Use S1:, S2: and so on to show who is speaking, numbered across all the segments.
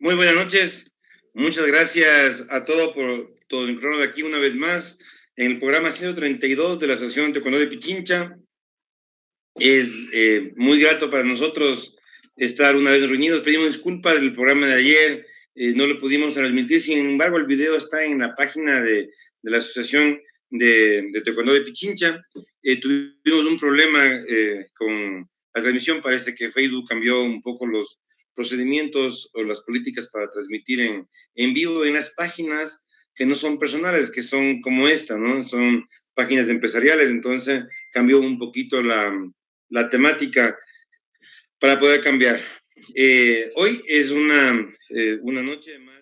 S1: Muy buenas noches. Muchas gracias a todos por todos incluirnos aquí una vez más en el programa 132 de la Asociación Taekwondo de Pichincha. Es muy grato para nosotros estar una vez reunidos. Pedimos disculpas del programa de ayer, no lo pudimos transmitir. Sin embargo, el video está en la página de la Asociación de Taekwondo de Pichincha. Tuvimos un problema con la transmisión. Parece que Facebook cambió un poco los procedimientos o las políticas para transmitir en vivo en las páginas que no son personales, que son como esta, ¿no? Son páginas empresariales. Entonces cambió un poquito la temática para poder cambiar. Hoy es una noche más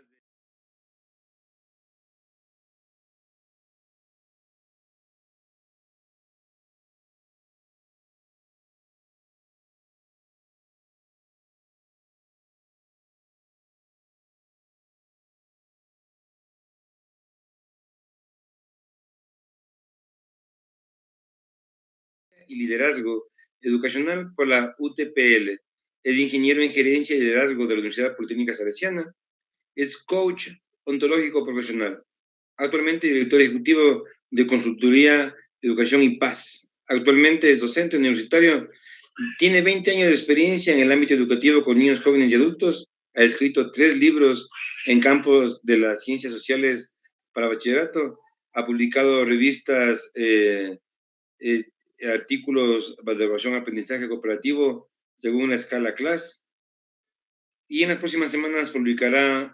S1: y liderazgo educacional por la UTPL. Es ingeniero en gerencia y liderazgo de la Universidad Politécnica Salesiana. Es coach ontológico profesional. Actualmente director ejecutivo de consultoría, educación y paz. Actualmente es docente universitario. Tiene 20 años de experiencia en el ámbito educativo con niños, jóvenes y adultos. Ha escrito 3 libros en campos de las ciencias sociales para bachillerato. Ha publicado revistas, eh, artículos de evaluación aprendizaje cooperativo según la escala CLAS. Y en las próximas semanas publicará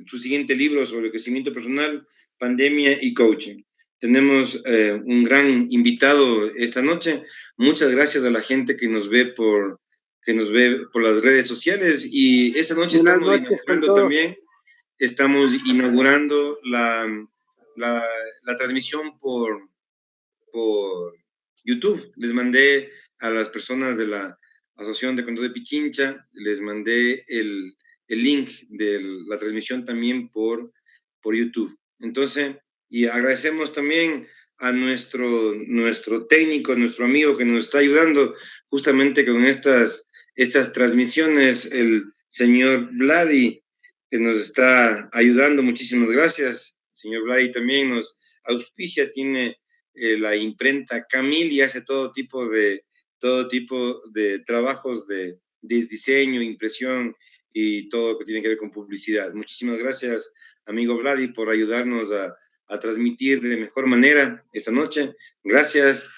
S1: su siguiente libro sobre crecimiento personal, pandemia y coaching. Tenemos un gran invitado esta noche. Muchas gracias a la gente que nos ve por las redes sociales. Y esta noche
S2: Buenas noches con todos.
S1: estamos inaugurando la transmisión por YouTube. Les mandé a las personas de la Asociación de Taekwondo de Pichincha, les mandé el link de la transmisión también por YouTube. Entonces, y agradecemos también a nuestro técnico, nuestro amigo que nos está ayudando justamente con estas transmisiones, el señor Vladi, que nos está ayudando. Muchísimas gracias. El señor Vladi también nos auspicia, tiene la imprenta Camil y hace todo tipo de trabajos de diseño, impresión y todo lo que tiene que ver con publicidad. Muchísimas gracias, amigo Vladi, por ayudarnos a transmitir de mejor manera esta noche. Gracias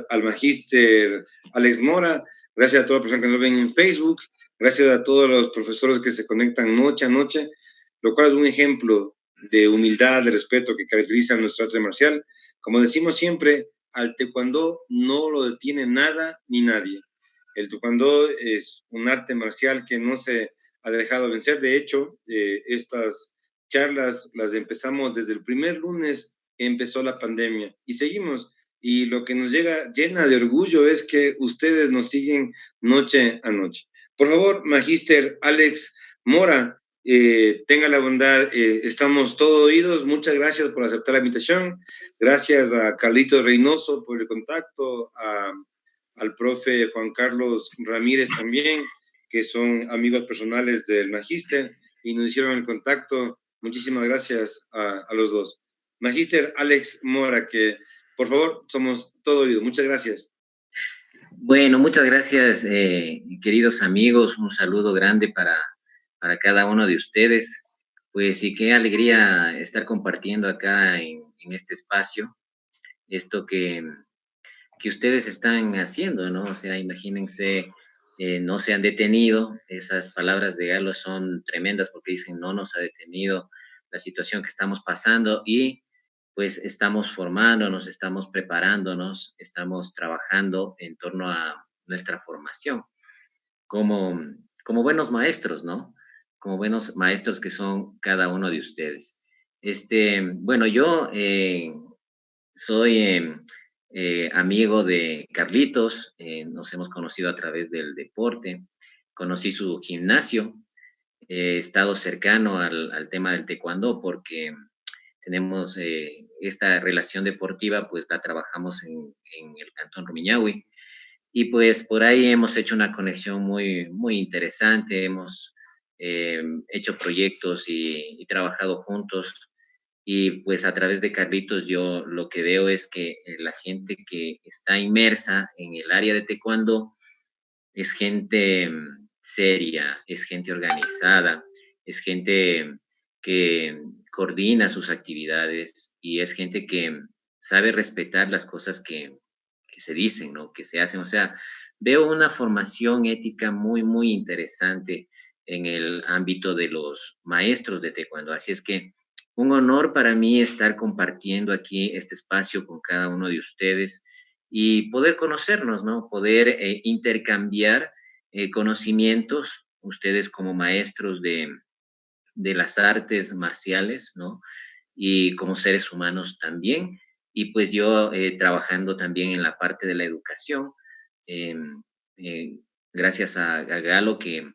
S1: al magíster Alex Mora, gracias a todas las personas que nos ven en Facebook, gracias a todos los profesores que se conectan noche a noche, lo cual es un ejemplo de humildad, de respeto que caracteriza a nuestro arte marcial. Como decimos siempre, al taekwondo no lo detiene nada ni nadie. El taekwondo es un arte marcial que no se ha dejado vencer. De hecho, estas charlas las empezamos desde el primer lunes que empezó la pandemia y seguimos. Y lo que nos llena de orgullo es que ustedes nos siguen noche a noche. Por favor, magíster Alex Mora, tenga la bondad, estamos todos oídos. Muchas gracias por aceptar la invitación. Gracias a Carlito Reynoso por el contacto, al profe Juan Carlos Ramírez también, que son amigos personales del magíster y nos hicieron el contacto. Muchísimas gracias a los dos. Magíster Alex Mora, que por favor somos todo oídos. Muchas gracias.
S3: Bueno, muchas gracias, queridos amigos. Un saludo grande para cada uno de ustedes. Pues y qué alegría estar compartiendo acá en este espacio esto que ustedes están haciendo, ¿no? O sea, imagínense, no se han detenido. Esas palabras de Galo son tremendas porque dicen no nos ha detenido la situación que estamos pasando y pues estamos formándonos, estamos preparándonos, estamos trabajando en torno a nuestra formación como, como buenos maestros, ¿no? Como buenos maestros que son cada uno de ustedes. Bueno, yo soy amigo de Carlitos, nos hemos conocido a través del deporte, conocí su gimnasio, he estado cercano al tema del taekwondo porque tenemos esta relación deportiva, pues la trabajamos en el Cantón Rumiñahui. Y pues por ahí hemos hecho una conexión muy, muy interesante, hemos hecho proyectos y trabajado juntos. Y pues a través de Carlitos yo lo que veo es que la gente que está inmersa en el área de taekwondo es gente seria, es gente organizada, es gente que coordina sus actividades y es gente que sabe respetar las cosas que se dicen, ¿no? Que se hacen. O sea, veo una formación ética muy, muy interesante en el ámbito de los maestros de taekwondo. Así es que un honor para mí estar compartiendo aquí este espacio con cada uno de ustedes y poder conocernos, ¿no? Poder intercambiar conocimientos, ustedes como maestros de las artes marciales, ¿no? Y como seres humanos también. Y pues yo trabajando también en la parte de la educación, eh, eh, gracias a Galo que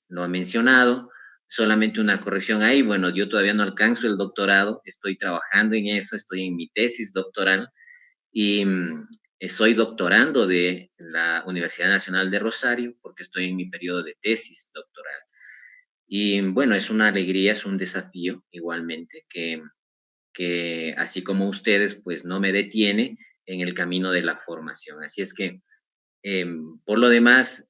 S3: lo ha mencionado. Solamente una corrección ahí, bueno, yo todavía no alcanzo el doctorado, estoy trabajando en eso, estoy en mi tesis doctoral y soy doctorando de la Universidad Nacional de Rosario porque estoy en mi periodo de tesis doctoral. Y bueno, es una alegría, es un desafío igualmente que así como ustedes, pues no me detiene en el camino de la formación. Así es que, por lo demás,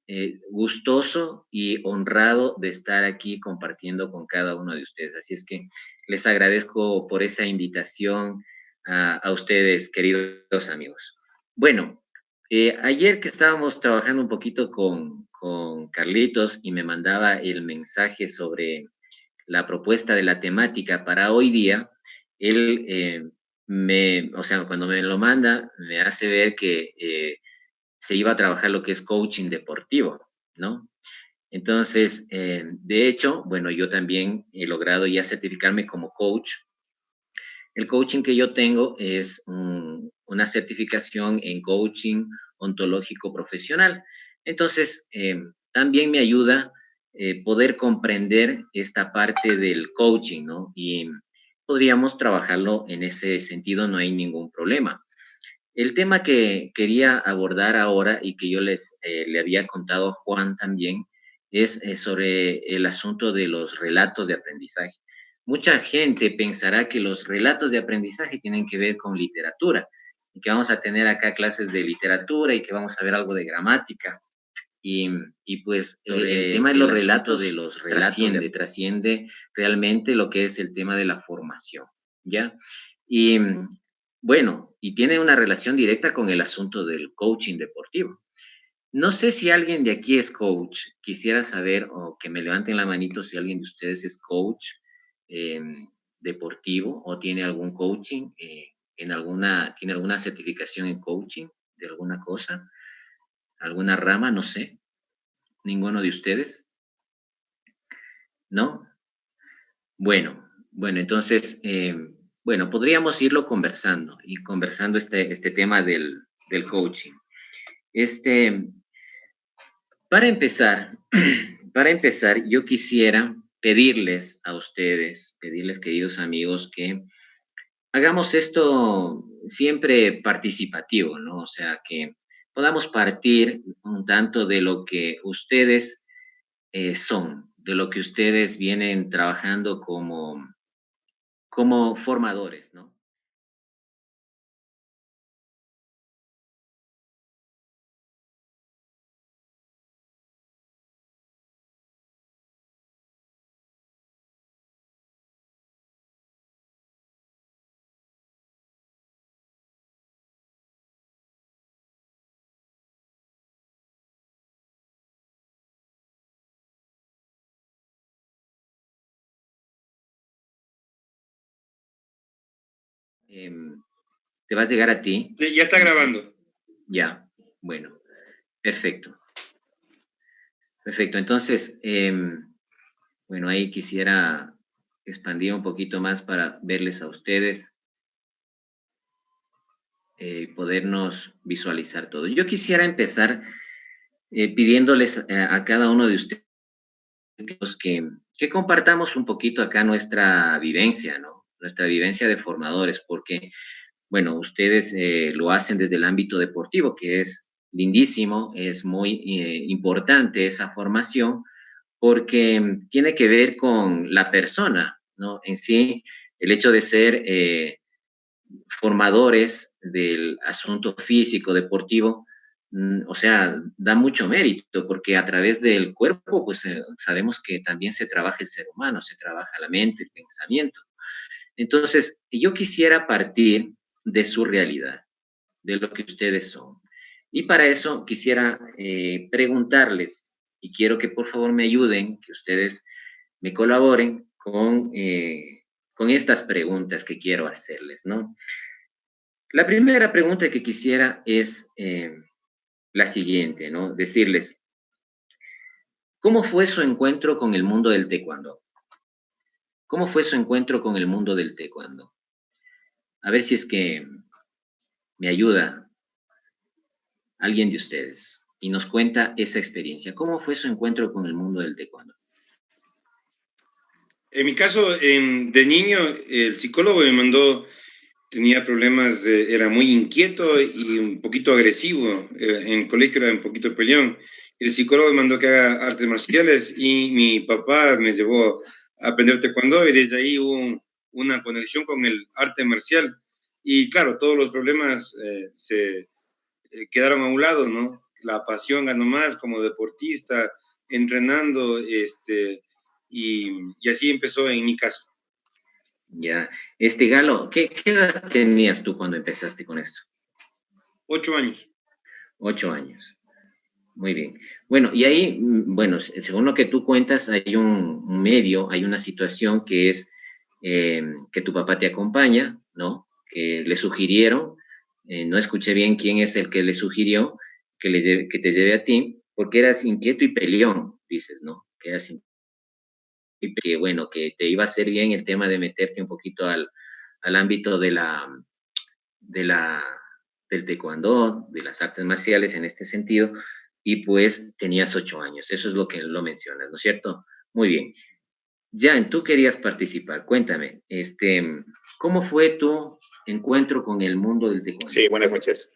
S3: gustoso y honrado de estar aquí compartiendo con cada uno de ustedes. Así es que les agradezco por esa invitación a ustedes, queridos amigos. Bueno, ayer que estábamos trabajando un poquito con Carlitos y me mandaba el mensaje sobre la propuesta de la temática para hoy día, él o sea, cuando me lo manda, me hace ver que se iba a trabajar lo que es coaching deportivo, ¿no? Entonces, de hecho, bueno, yo también he logrado ya certificarme como coach. El coaching que yo tengo es una certificación en coaching ontológico profesional. Entonces, también me ayuda poder comprender esta parte del coaching, ¿no? Y podríamos trabajarlo en ese sentido, no hay ningún problema. El tema que quería abordar ahora y que yo le había contado a Juan también es sobre el asunto de los relatos de aprendizaje. Mucha gente pensará que los relatos de aprendizaje tienen que ver con literatura y que vamos a tener acá clases de literatura y que vamos a ver algo de gramática. Y, y pues el tema de los relatos trasciende realmente lo que es el tema de la formación, ¿ya? Y bueno, y tiene una relación directa con el asunto del coaching deportivo. No sé si alguien de aquí es coach, quisiera saber o que me levanten la manito si alguien de ustedes es coach eh, deportivo o tiene algún coaching, tiene alguna certificación en coaching de alguna cosa, alguna rama, no sé. ¿Ninguno de ustedes? ¿No? Bueno, entonces, bueno, podríamos irlo conversando y conversando este tema del coaching. Para empezar, para empezar, yo quisiera pedirles a ustedes, pedirles, queridos amigos, que hagamos esto siempre participativo, ¿no? O sea, que podamos partir un tanto de lo que ustedes son, de lo que ustedes vienen trabajando como formadores, ¿no? Em, ¿Te va a llegar a ti?
S1: Sí, ya está grabando.
S3: Ya, bueno, perfecto. Perfecto, entonces, bueno, ahí quisiera expandir un poquito más para verles a ustedes, podernos visualizar todo. Yo quisiera empezar pidiéndoles a cada uno de ustedes que compartamos un poquito acá nuestra vivencia, ¿no? Nuestra vivencia de formadores, porque, bueno, ustedes lo hacen desde el ámbito deportivo, que es lindísimo, es muy importante esa formación, porque tiene que ver con la persona, ¿no? En sí, el hecho de ser formadores del asunto físico, deportivo, o sea, da mucho mérito, porque a través del cuerpo, pues sabemos que también se trabaja el ser humano, se trabaja la mente, el pensamiento. Entonces, yo quisiera partir de su realidad, de lo que ustedes son. Y para eso quisiera preguntarles, y quiero que por favor me ayuden, que ustedes me colaboren con estas preguntas que quiero hacerles, ¿no? La primera pregunta que quisiera es la siguiente, ¿no? Decirles, ¿cómo fue su encuentro con el mundo del taekwondo? ¿Cómo fue su encuentro con el mundo del taekwondo? A ver si es que me ayuda alguien de ustedes y nos cuenta esa experiencia. ¿Cómo fue su encuentro con el mundo del taekwondo?
S1: En mi caso, de niño, el psicólogo me mandó, tenía problemas, era muy inquieto y un poquito agresivo. En el colegio era un poquito peleón. El psicólogo me mandó que haga artes marciales y mi papá me llevó a aprender taekwondo y desde ahí hubo una conexión con el arte marcial. Y claro, todos los problemas se quedaron a un lado, ¿no? La pasión ganó más como deportista, entrenando, y así empezó en mi caso.
S3: Ya, Galo, ¿qué edad tenías tú cuando empezaste con esto?
S1: 8 años.
S3: 8 años. Muy bien. Bueno, y ahí, bueno, según lo que tú cuentas, hay un medio, hay una situación que es que tu papá te acompaña, ¿no? Que le sugirieron, no escuché bien quién es el que le sugirió que te lleve a ti, porque eras inquieto y peleón, dices, ¿no? Que eras y que, bueno, que te iba a hacer bien el tema de meterte un poquito al ámbito de la, del taekwondo, de las artes marciales en este sentido, y pues tenías 8 años. Eso es lo que lo mencionas, ¿no es cierto? Muy bien. Jan, tú querías participar. Cuéntame, ¿cómo fue tu encuentro con el mundo del taekwondo?
S2: Sí, buenas noches.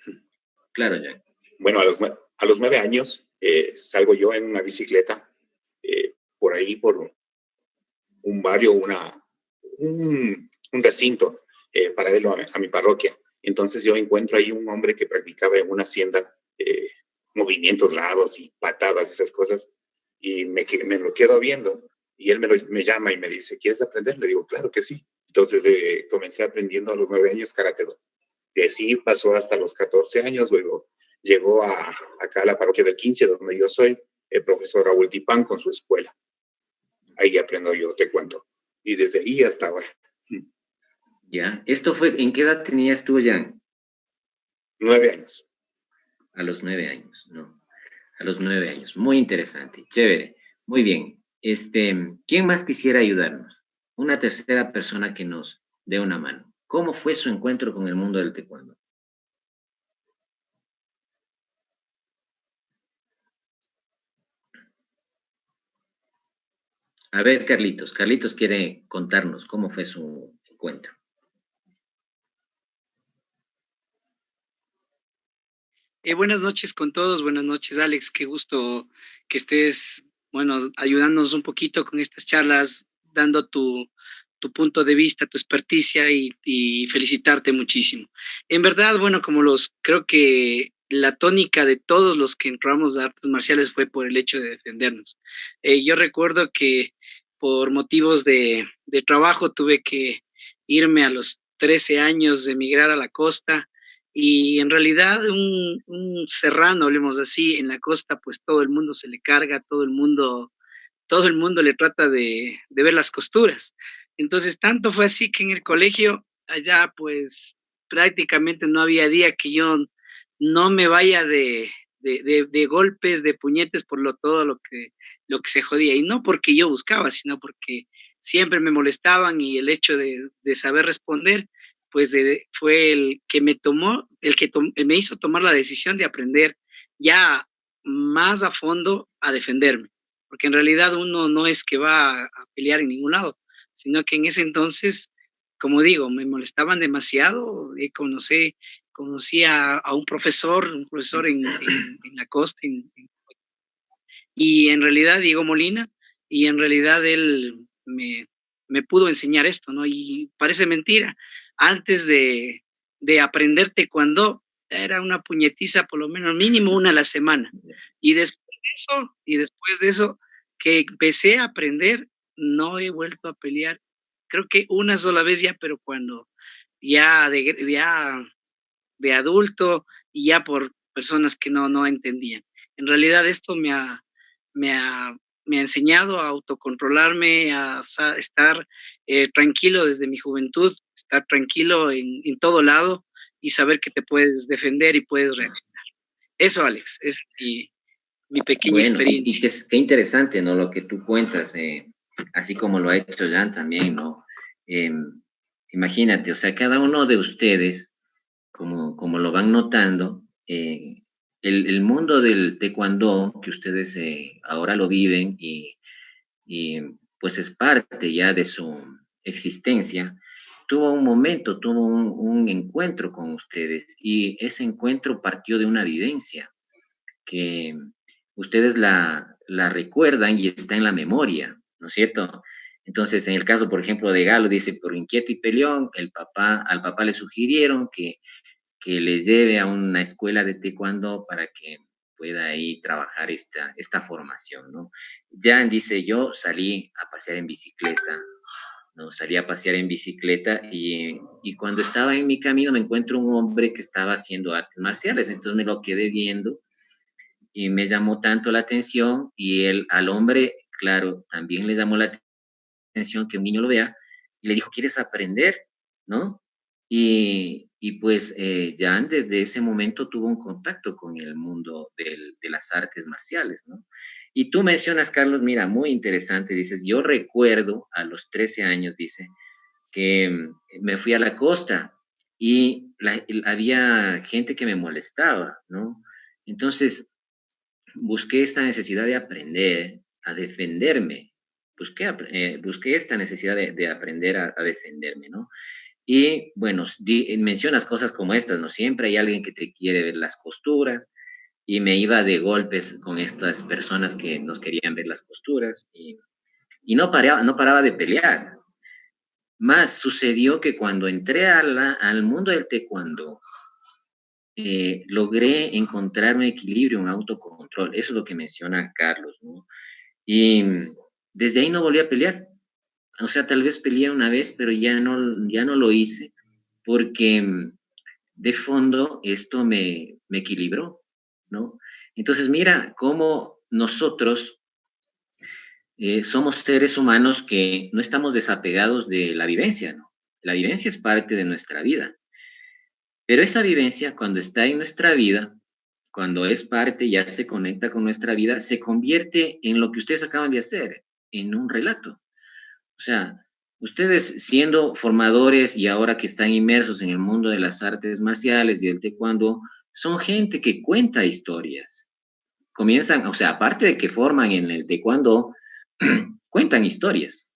S3: Claro, Jan.
S2: Bueno, a los 9 años salgo yo en una bicicleta por ahí, por un barrio, un recinto paralelo a mi parroquia. Entonces yo encuentro ahí un hombre que practicaba en una hacienda movimientos raros y patadas, esas cosas, y me lo quedo viendo, y él me llama y me dice, ¿quieres aprender? Le digo, claro que sí. Entonces comencé aprendiendo a los 9 años Karate Do. De así pasó hasta los 14 años, luego llegó acá a la parroquia del Quinche, donde yo soy, el profesor Raúl Tipán con su escuela. Ahí aprendo yo, te cuento. Y desde ahí hasta ahora.
S3: Ya, esto fue, ¿en qué edad tenías tú, Jan?
S2: 9 años.
S3: A los 9 años, ¿no? A los 9 años. Muy interesante, chévere. Muy bien. ¿Quién más quisiera ayudarnos? Una tercera persona que nos dé una mano. ¿Cómo fue su encuentro con el mundo del taekwondo? A ver, Carlitos. Carlitos quiere contarnos cómo fue su encuentro.
S4: Buenas noches con todos, buenas noches Alex, qué gusto que estés, bueno, ayudándonos un poquito con estas charlas, dando tu punto de vista, tu experticia y felicitarte muchísimo. En verdad, bueno, creo que la tónica de todos los que entramos a artes marciales fue por el hecho de defendernos. Yo recuerdo que por motivos de trabajo tuve que irme a los 13 años, emigrar a la costa y en realidad un serrano, hablemos así, en la costa, pues todo el mundo se le carga, todo el mundo le trata de ver las costuras. Entonces, tanto fue así que en el colegio, allá, pues prácticamente no había día que yo no me vaya de golpes, de puñetes por todo lo que se jodía. Y no porque yo buscaba, sino porque siempre me molestaban y el hecho de saber responder pues fue el que me hizo tomar la decisión de aprender ya más a fondo a defenderme, porque en realidad uno no es que va a pelear en ningún lado, sino que en ese entonces, como digo, me molestaban demasiado, conocí a un profesor en la costa, y en realidad Diego Molina, y en realidad él me pudo enseñar esto, ¿no? Y parece mentira, antes de aprender taekwondo, era una puñetiza por lo menos mínimo una a la semana. Y después de eso, que empecé a aprender, no he vuelto a pelear. Creo que una sola vez ya, pero cuando ya de adulto y ya por personas que no entendían. En realidad esto me ha, me ha enseñado a autocontrolarme, a estar tranquilo desde mi juventud, estar tranquilo en todo lado y saber que te puedes defender y puedes reaccionar. Eso, Alex, es mi pequeña
S3: Bueno, y
S4: experiencia.
S3: qué interesante, ¿no? Lo que tú cuentas, así como lo ha hecho Jan también, ¿no? Eh, Imagínate, o sea, cada uno de ustedes, como lo van notando, el mundo del taekwondo, que ustedes ahora lo viven y pues es parte ya de su existencia, tuvo un momento, tuvo un encuentro con ustedes y ese encuentro partió de una vivencia que ustedes la recuerdan y está en la memoria, ¿no es cierto? Entonces, en el caso, por ejemplo, de Galo, dice, por inquieto y peleón, al papá le sugirieron que les lleve a una escuela de taekwondo para que pueda ahí trabajar esta formación, ¿no? Jan dice, yo salí a pasear en bicicleta, ¿no? Salí a pasear en bicicleta y cuando estaba en mi camino me encuentro un hombre que estaba haciendo artes marciales, entonces me lo quedé viendo y me llamó tanto la atención y él al hombre, claro, también le llamó la atención que un niño lo vea y le dijo, ¿quieres aprender? ¿No? Y pues Jan desde ese momento tuvo un contacto con el mundo de las artes marciales, ¿no? Y tú mencionas, Carlos, mira, muy interesante, dices, yo recuerdo a los 13 años, dice, que me fui a la costa y había gente que me molestaba, ¿no? Entonces, busqué esta necesidad de aprender a defenderme, busqué esta necesidad de aprender a defenderme, ¿no? Y bueno, mencionas cosas como estas, ¿no? Siempre hay alguien que te quiere ver las costuras y me iba de golpes con estas personas que nos querían ver las costuras y no paraba de pelear. Más sucedió que cuando entré al mundo del taekwondo, logré encontrar un equilibrio, un autocontrol. Eso es lo que menciona Carlos, ¿no? Y desde ahí no volví a pelear. O sea, tal vez peleé una vez, pero ya no lo hice, porque de fondo esto me equilibró, ¿no? Entonces, mira cómo nosotros somos seres humanos que no estamos desapegados de la vivencia, ¿no? La vivencia es parte de nuestra vida. Pero esa vivencia, cuando está en nuestra vida, cuando es parte, ya se conecta con nuestra vida, se convierte en lo que ustedes acaban de hacer, en un relato. O sea, ustedes siendo formadores y ahora que están inmersos en el mundo de las artes marciales y el taekwondo, son gente que cuenta historias. Comienzan, o sea, aparte de que forman en el taekwondo, cuentan historias,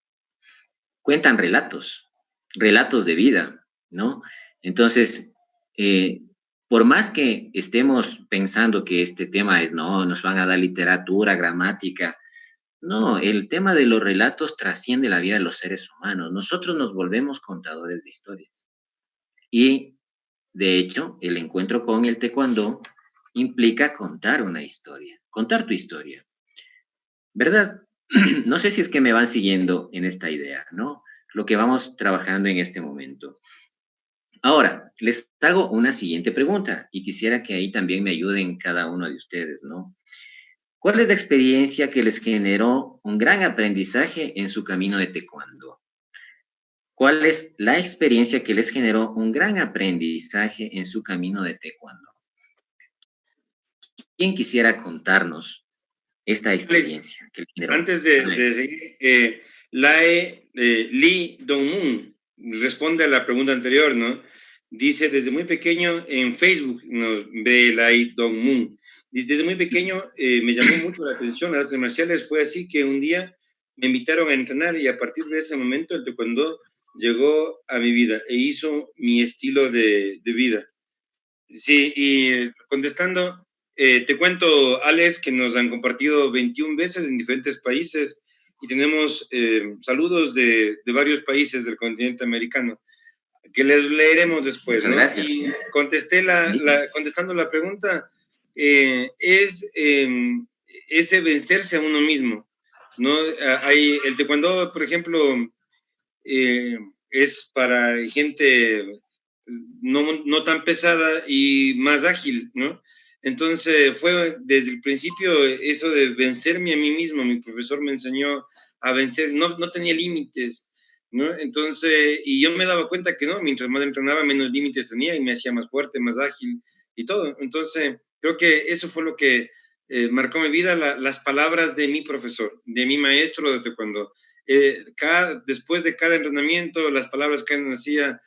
S3: cuentan relatos de vida, ¿no? Entonces, eh, por más que estemos pensando que este tema es, no, nos van a dar literatura, gramática, no, el tema de los relatos trasciende la vida de los seres humanos. Nosotros nos volvemos contadores de historias. Y, de hecho, el encuentro con el taekwondo implica contar una historia, contar tu historia, ¿verdad? No sé si es que me van siguiendo en esta idea, ¿no? Lo que vamos trabajando en este momento. Ahora, les hago una siguiente pregunta y quisiera que ahí también me ayuden cada uno de ustedes, ¿no? ¿Cuál es la experiencia que les generó un gran aprendizaje en su camino de taekwondo? ¿Cuál es la experiencia que les generó un gran aprendizaje en su camino de taekwondo? ¿Quién quisiera contarnos esta experiencia
S1: Alex,
S3: que les generó?
S1: antes de seguir, Lee Dong-moon responde a la pregunta anterior, ¿no? Dice, desde muy pequeño en Facebook nos ve Lee Dong-moon. Desde muy pequeño me llamó mucho la atención las artes marciales. Fue así que un día me invitaron a entrenar y a partir de ese momento el taekwondo llegó a mi vida e hizo mi estilo de vida. Sí, y contestando, te cuento, Alex, que nos han compartido 21 veces en diferentes países y tenemos saludos de varios países del continente americano, que les leeremos después,
S3: Muchas
S1: ¿no?
S3: gracias.
S1: Y contestando la pregunta, es ese vencerse a uno mismo, ¿no? Hay el taekwondo, por ejemplo, es para gente no tan pesada y más ágil, ¿no? Entonces fue desde el principio eso de vencerme a mí mismo. Mi profesor me enseñó a vencer, no tenía límites, ¿no? Entonces, y yo me daba cuenta que no, mientras más entrenaba, menos límites tenía y me hacía más fuerte, más ágil y todo. Entonces, creo que eso fue lo que marcó mi vida, las palabras de mi profesor, de mi maestro de taekwondo. Después de cada entrenamiento, las palabras que él nos decía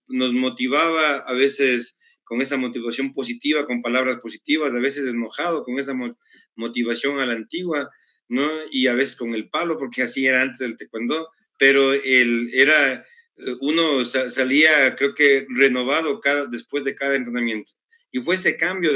S1: nos motivaba, a veces con esa motivación positiva, con palabras positivas, a veces enojado con esa motivación a la antigua, ¿no? Y a veces con el palo, porque así era antes del taekwondo, pero uno salía, creo que renovado después de cada entrenamiento. Y fue ese cambio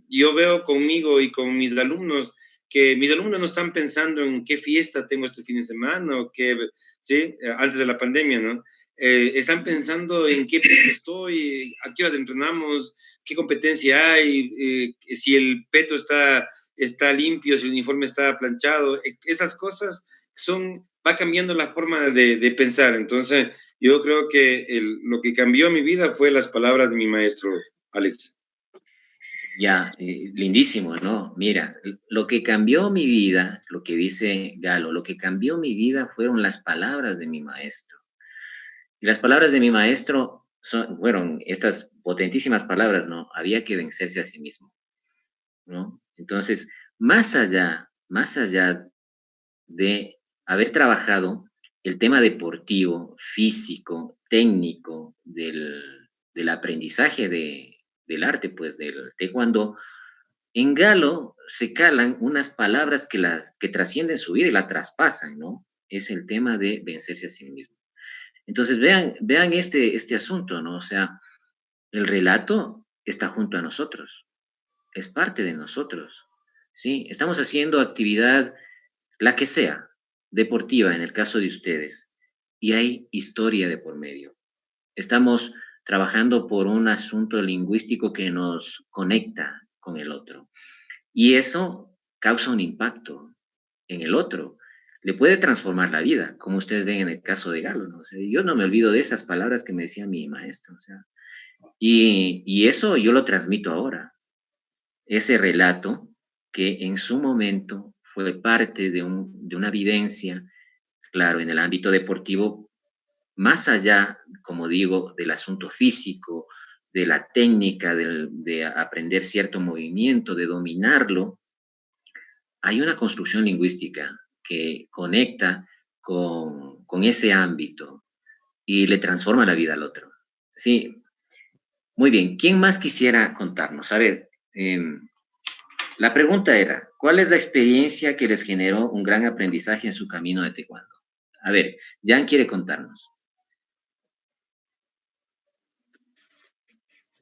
S1: yo veo conmigo y con mis alumnos, que mis alumnos no están pensando en qué fiesta tengo este fin de semana o qué, ¿sí? Antes de la pandemia, ¿no? Están pensando en qué peso estoy, a qué horas entrenamos, qué competencia hay, si el peto está limpio, si el uniforme está planchado. Esas cosas va cambiando la forma de pensar. Entonces, yo creo que lo que cambió mi vida fue las palabras de mi maestro, Alex.
S3: Ya, lindísimo, ¿no? Mira, lo que cambió mi vida, lo que dice Galo, lo que cambió mi vida fueron las palabras de mi maestro. Y las palabras de mi maestro fueron estas potentísimas palabras, ¿no? Había que vencerse a sí mismo, ¿no? Entonces, más allá de haber trabajado el tema deportivo, físico, técnico, del aprendizaje del arte, pues del taekwondo, en Galo se calan unas palabras que trascienden su vida y la traspasan, ¿no? Es el tema de vencerse a sí mismo. Entonces, vean este asunto, ¿no? O sea, el relato está junto a nosotros, es parte de nosotros, ¿sí? Estamos haciendo actividad, la que sea, deportiva en el caso de ustedes, y hay historia de por medio. Estamos trabajando por un asunto lingüístico que nos conecta con el otro. Y eso causa un impacto en el otro. Le puede transformar la vida, como ustedes ven en el caso de Galo, ¿no? O sea, yo no me olvido de esas palabras que me decía mi maestro, o sea, y eso yo lo transmito ahora. Ese relato que en su momento fue parte de una vivencia, claro, en el ámbito deportivo, más allá, como digo, del asunto físico, de la técnica, de aprender cierto movimiento, de dominarlo, hay una construcción lingüística que conecta con ese ámbito y le transforma la vida al otro. Sí, muy bien. ¿Quién más quisiera contarnos? A ver, la pregunta era, ¿cuál es la experiencia que les generó un gran aprendizaje en su camino de taekwondo? A ver, Jan quiere contarnos.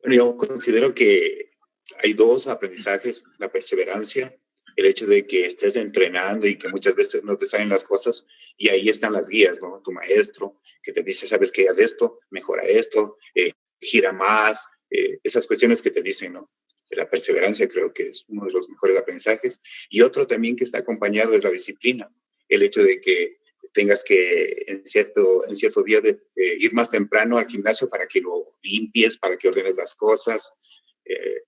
S2: Bueno, yo considero que hay dos aprendizajes, la perseverancia, el hecho de que estés entrenando y que muchas veces no te salen las cosas, y ahí están las guías, ¿no? Tu maestro que te dice, sabes que haz esto, mejora esto, gira más, esas cuestiones que te dicen, ¿no? La perseverancia creo que es uno de los mejores aprendizajes. Y otro también que está acompañado es la disciplina, el hecho de que tengas que en cierto día ir más temprano al gimnasio para que lo limpies, para que ordenes las cosas.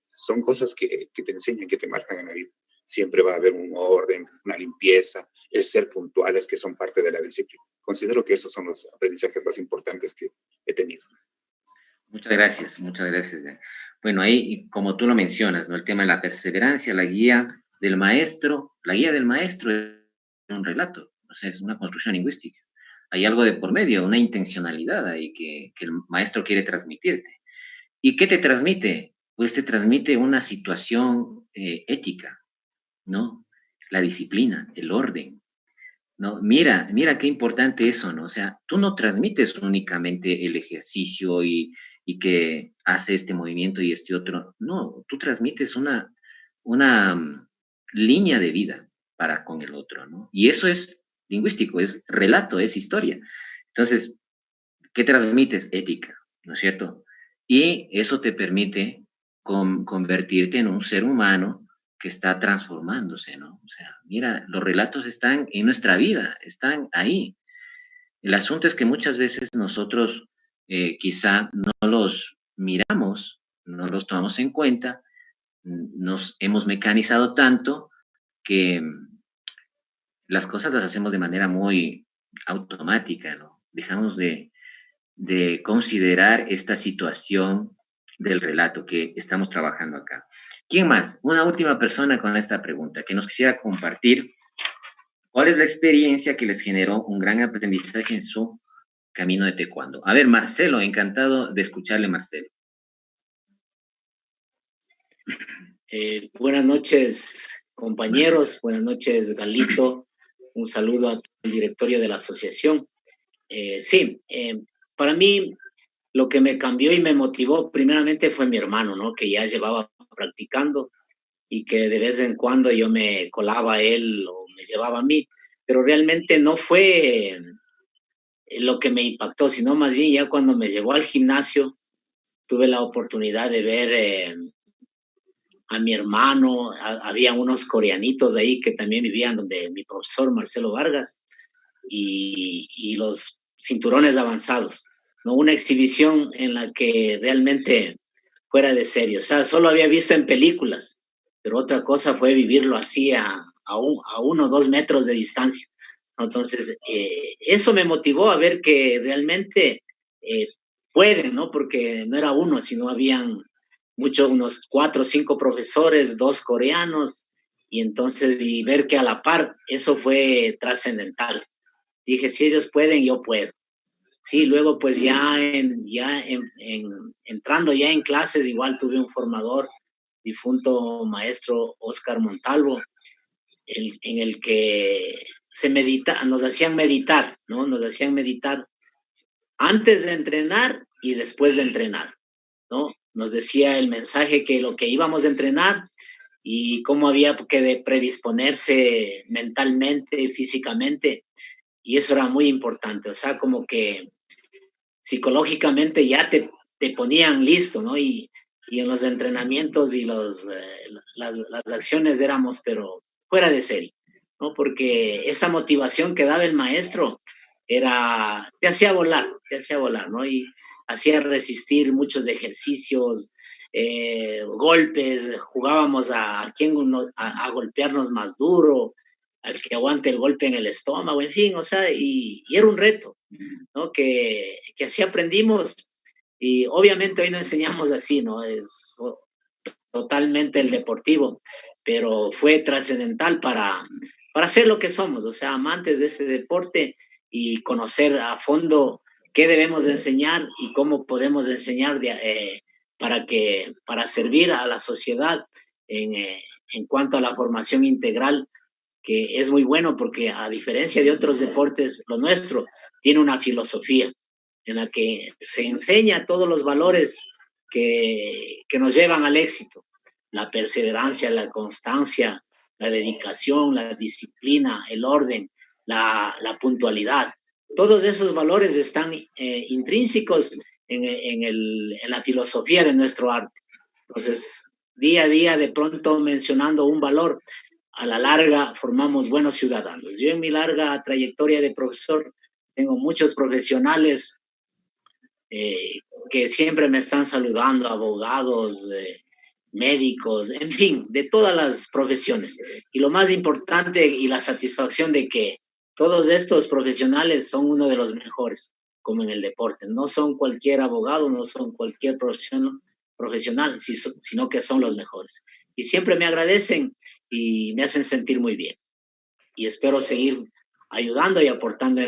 S2: Son cosas que te enseñan, que te marcan en la vida. Siempre va a haber un orden, una limpieza, el ser puntuales, que son parte de la disciplina. Considero que esos son los aprendizajes más importantes que he tenido.
S3: Muchas gracias, muchas gracias. Bueno, ahí, como tú lo mencionas, ¿no? El tema de la perseverancia, la guía del maestro es un relato, o sea, es una construcción lingüística. Hay algo de por medio, una intencionalidad ahí que el maestro quiere transmitirte. ¿Y qué te transmite? Pues te transmite una situación ética, ¿no? La disciplina, el orden, ¿no? Mira qué importante eso, ¿no? O sea, tú no transmites únicamente el ejercicio y que hace este movimiento y este otro. No, tú transmites una línea de vida. para con el otro, ¿no? Y eso es lingüístico, es relato, es historia. Entonces, ¿qué transmites? Ética, ¿no es cierto? Y eso te permite convertirte en un ser humano que está transformándose, ¿no? O sea, mira, los relatos están en nuestra vida, están ahí. El asunto es que muchas veces nosotros quizá no los miramos, no los tomamos en cuenta, nos hemos mecanizado tanto que las cosas las hacemos de manera muy automática, ¿no? Dejamos de considerar esta situación del relato que estamos trabajando acá. ¿Quién más? Una última persona con esta pregunta que nos quisiera compartir cuál es la experiencia que les generó un gran aprendizaje en su camino de taekwondo. A ver, Marcelo, encantado de escucharle, Marcelo.
S5: Buenas noches, compañeros. Buenas noches, Galito. Un saludo al directorio de la asociación. Para mí lo que me cambió y me motivó primeramente fue mi hermano, ¿no? Que ya llevaba practicando y que de vez en cuando yo me colaba a él o me llevaba a mí, pero realmente no fue lo que me impactó, sino más bien ya cuando me llevó al gimnasio, tuve la oportunidad de ver a mi hermano, había unos coreanitos ahí que también vivían donde mi profesor Marcelo Vargas, y los cinturones avanzados, ¿no? Una exhibición en la que realmente fuera de serio, o sea, solo había visto en películas, pero otra cosa fue vivirlo así a 1 o 2 metros de distancia. Entonces, eso me motivó a ver que realmente pueden, ¿no? Porque no era uno, sino habían muchos, unos 4 o 5 profesores, 2 coreanos, y entonces, y ver que a la par, eso fue trascendental. Dije, si ellos pueden, yo puedo. Sí, luego pues entrando ya en clases, igual tuve un formador, difunto maestro Oscar Montalvo, en el que nos hacían meditar, ¿no? Nos hacían meditar antes de entrenar y después de entrenar, ¿no? Nos decía el mensaje que lo que íbamos a entrenar y cómo había que predisponerse mentalmente, físicamente, y eso era muy importante, o sea, como que psicológicamente ya te ponían listo, ¿no? Y en los entrenamientos y las acciones éramos, pero fuera de serie, ¿no? Porque esa motivación que daba el maestro te hacía volar, ¿no? Y hacía resistir muchos ejercicios, golpes, jugábamos a golpearnos más duro, al que aguante el golpe en el estómago, en fin, o sea, y era un reto, ¿no? Que así aprendimos y obviamente hoy no enseñamos así, ¿no? Es totalmente el deportivo, pero fue trascendental para ser lo que somos, o sea, amantes de este deporte y conocer a fondo qué debemos de enseñar y cómo podemos enseñar para servir a la sociedad en cuanto a la formación integral, que es muy bueno porque a diferencia de otros deportes, lo nuestro tiene una filosofía en la que se enseña todos los valores que nos llevan al éxito, la perseverancia, la constancia, la dedicación, la disciplina, el orden, la puntualidad. Todos esos valores están intrínsecos en la filosofía de nuestro arte. Entonces, día a día, de pronto mencionando un valor, a la larga formamos buenos ciudadanos. Yo en mi larga trayectoria de profesor tengo muchos profesionales que siempre me están saludando, abogados, médicos, en fin, de todas las profesiones. Y lo más importante y la satisfacción de que todos estos profesionales son uno de los mejores, como en el deporte. No son cualquier abogado, no son cualquier profesional, sino que son los mejores. Y siempre me agradecen y me hacen sentir muy bien. Y espero seguir ayudando y aportando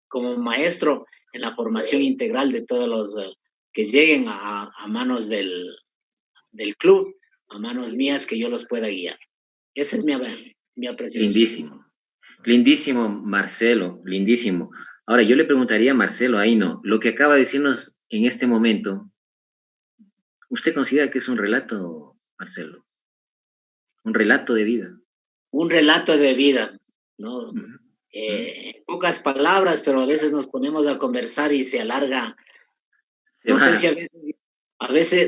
S5: como maestro en la formación integral de todos los que lleguen a manos del club, a manos mías, que yo los pueda guiar. Esa es mi apreciación.
S3: Lindísimo, lindísimo, Marcelo, lindísimo. Ahora, yo le preguntaría a Marcelo Aino, lo que acaba de decirnos en este momento, ¿usted considera que es un relato, Marcelo? Un relato de vida.
S5: un relato de vida, ¿no? Pocas palabras, pero a veces nos ponemos a conversar y se alarga. No sé si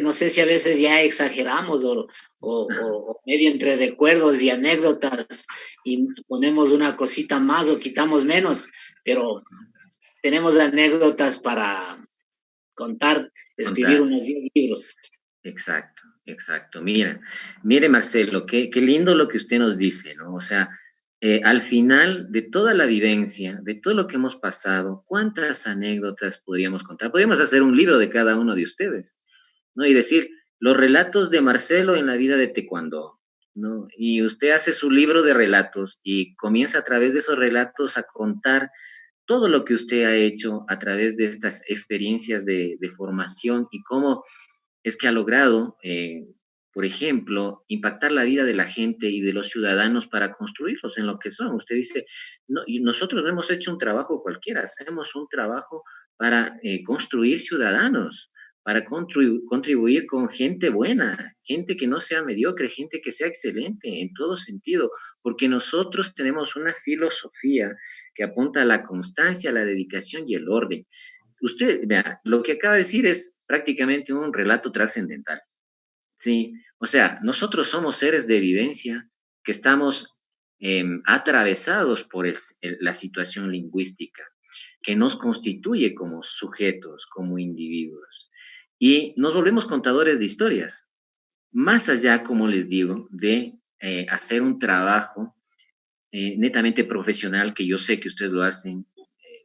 S5: no sé si a veces ya exageramos o medio entre recuerdos y anécdotas y ponemos una cosita más o quitamos menos, pero tenemos anécdotas para contar, escribir unos 10 libros.
S3: Exacto, exacto. Mire Marcelo, qué lindo lo que usted nos dice, ¿no? O sea, al final de toda la vivencia, de todo lo que hemos pasado, ¿cuántas anécdotas podríamos contar? Podríamos hacer un libro de cada uno de ustedes, ¿no? Y decir, los relatos de Marcelo en la vida de taekwondo, ¿no? Y usted hace su libro de relatos y comienza a través de esos relatos a contar todo lo que usted ha hecho a través de estas experiencias de formación y cómo es que ha logrado, por ejemplo, impactar la vida de la gente y de los ciudadanos para construirlos en lo que son. Usted dice, no, y nosotros no hemos hecho un trabajo cualquiera, hacemos un trabajo para construir ciudadanos, para contribuir con gente buena, gente que no sea mediocre, gente que sea excelente en todo sentido, porque nosotros tenemos una filosofía que apunta a la constancia, a la dedicación y el orden. Usted, vea, lo que acaba de decir es prácticamente un relato trascendental, ¿sí? O sea, nosotros somos seres de vivencia que estamos atravesados por la situación lingüística, que nos constituye como sujetos, como individuos. Y nos volvemos contadores de historias, más allá, como les digo, de hacer un trabajo netamente profesional, que yo sé que ustedes lo hacen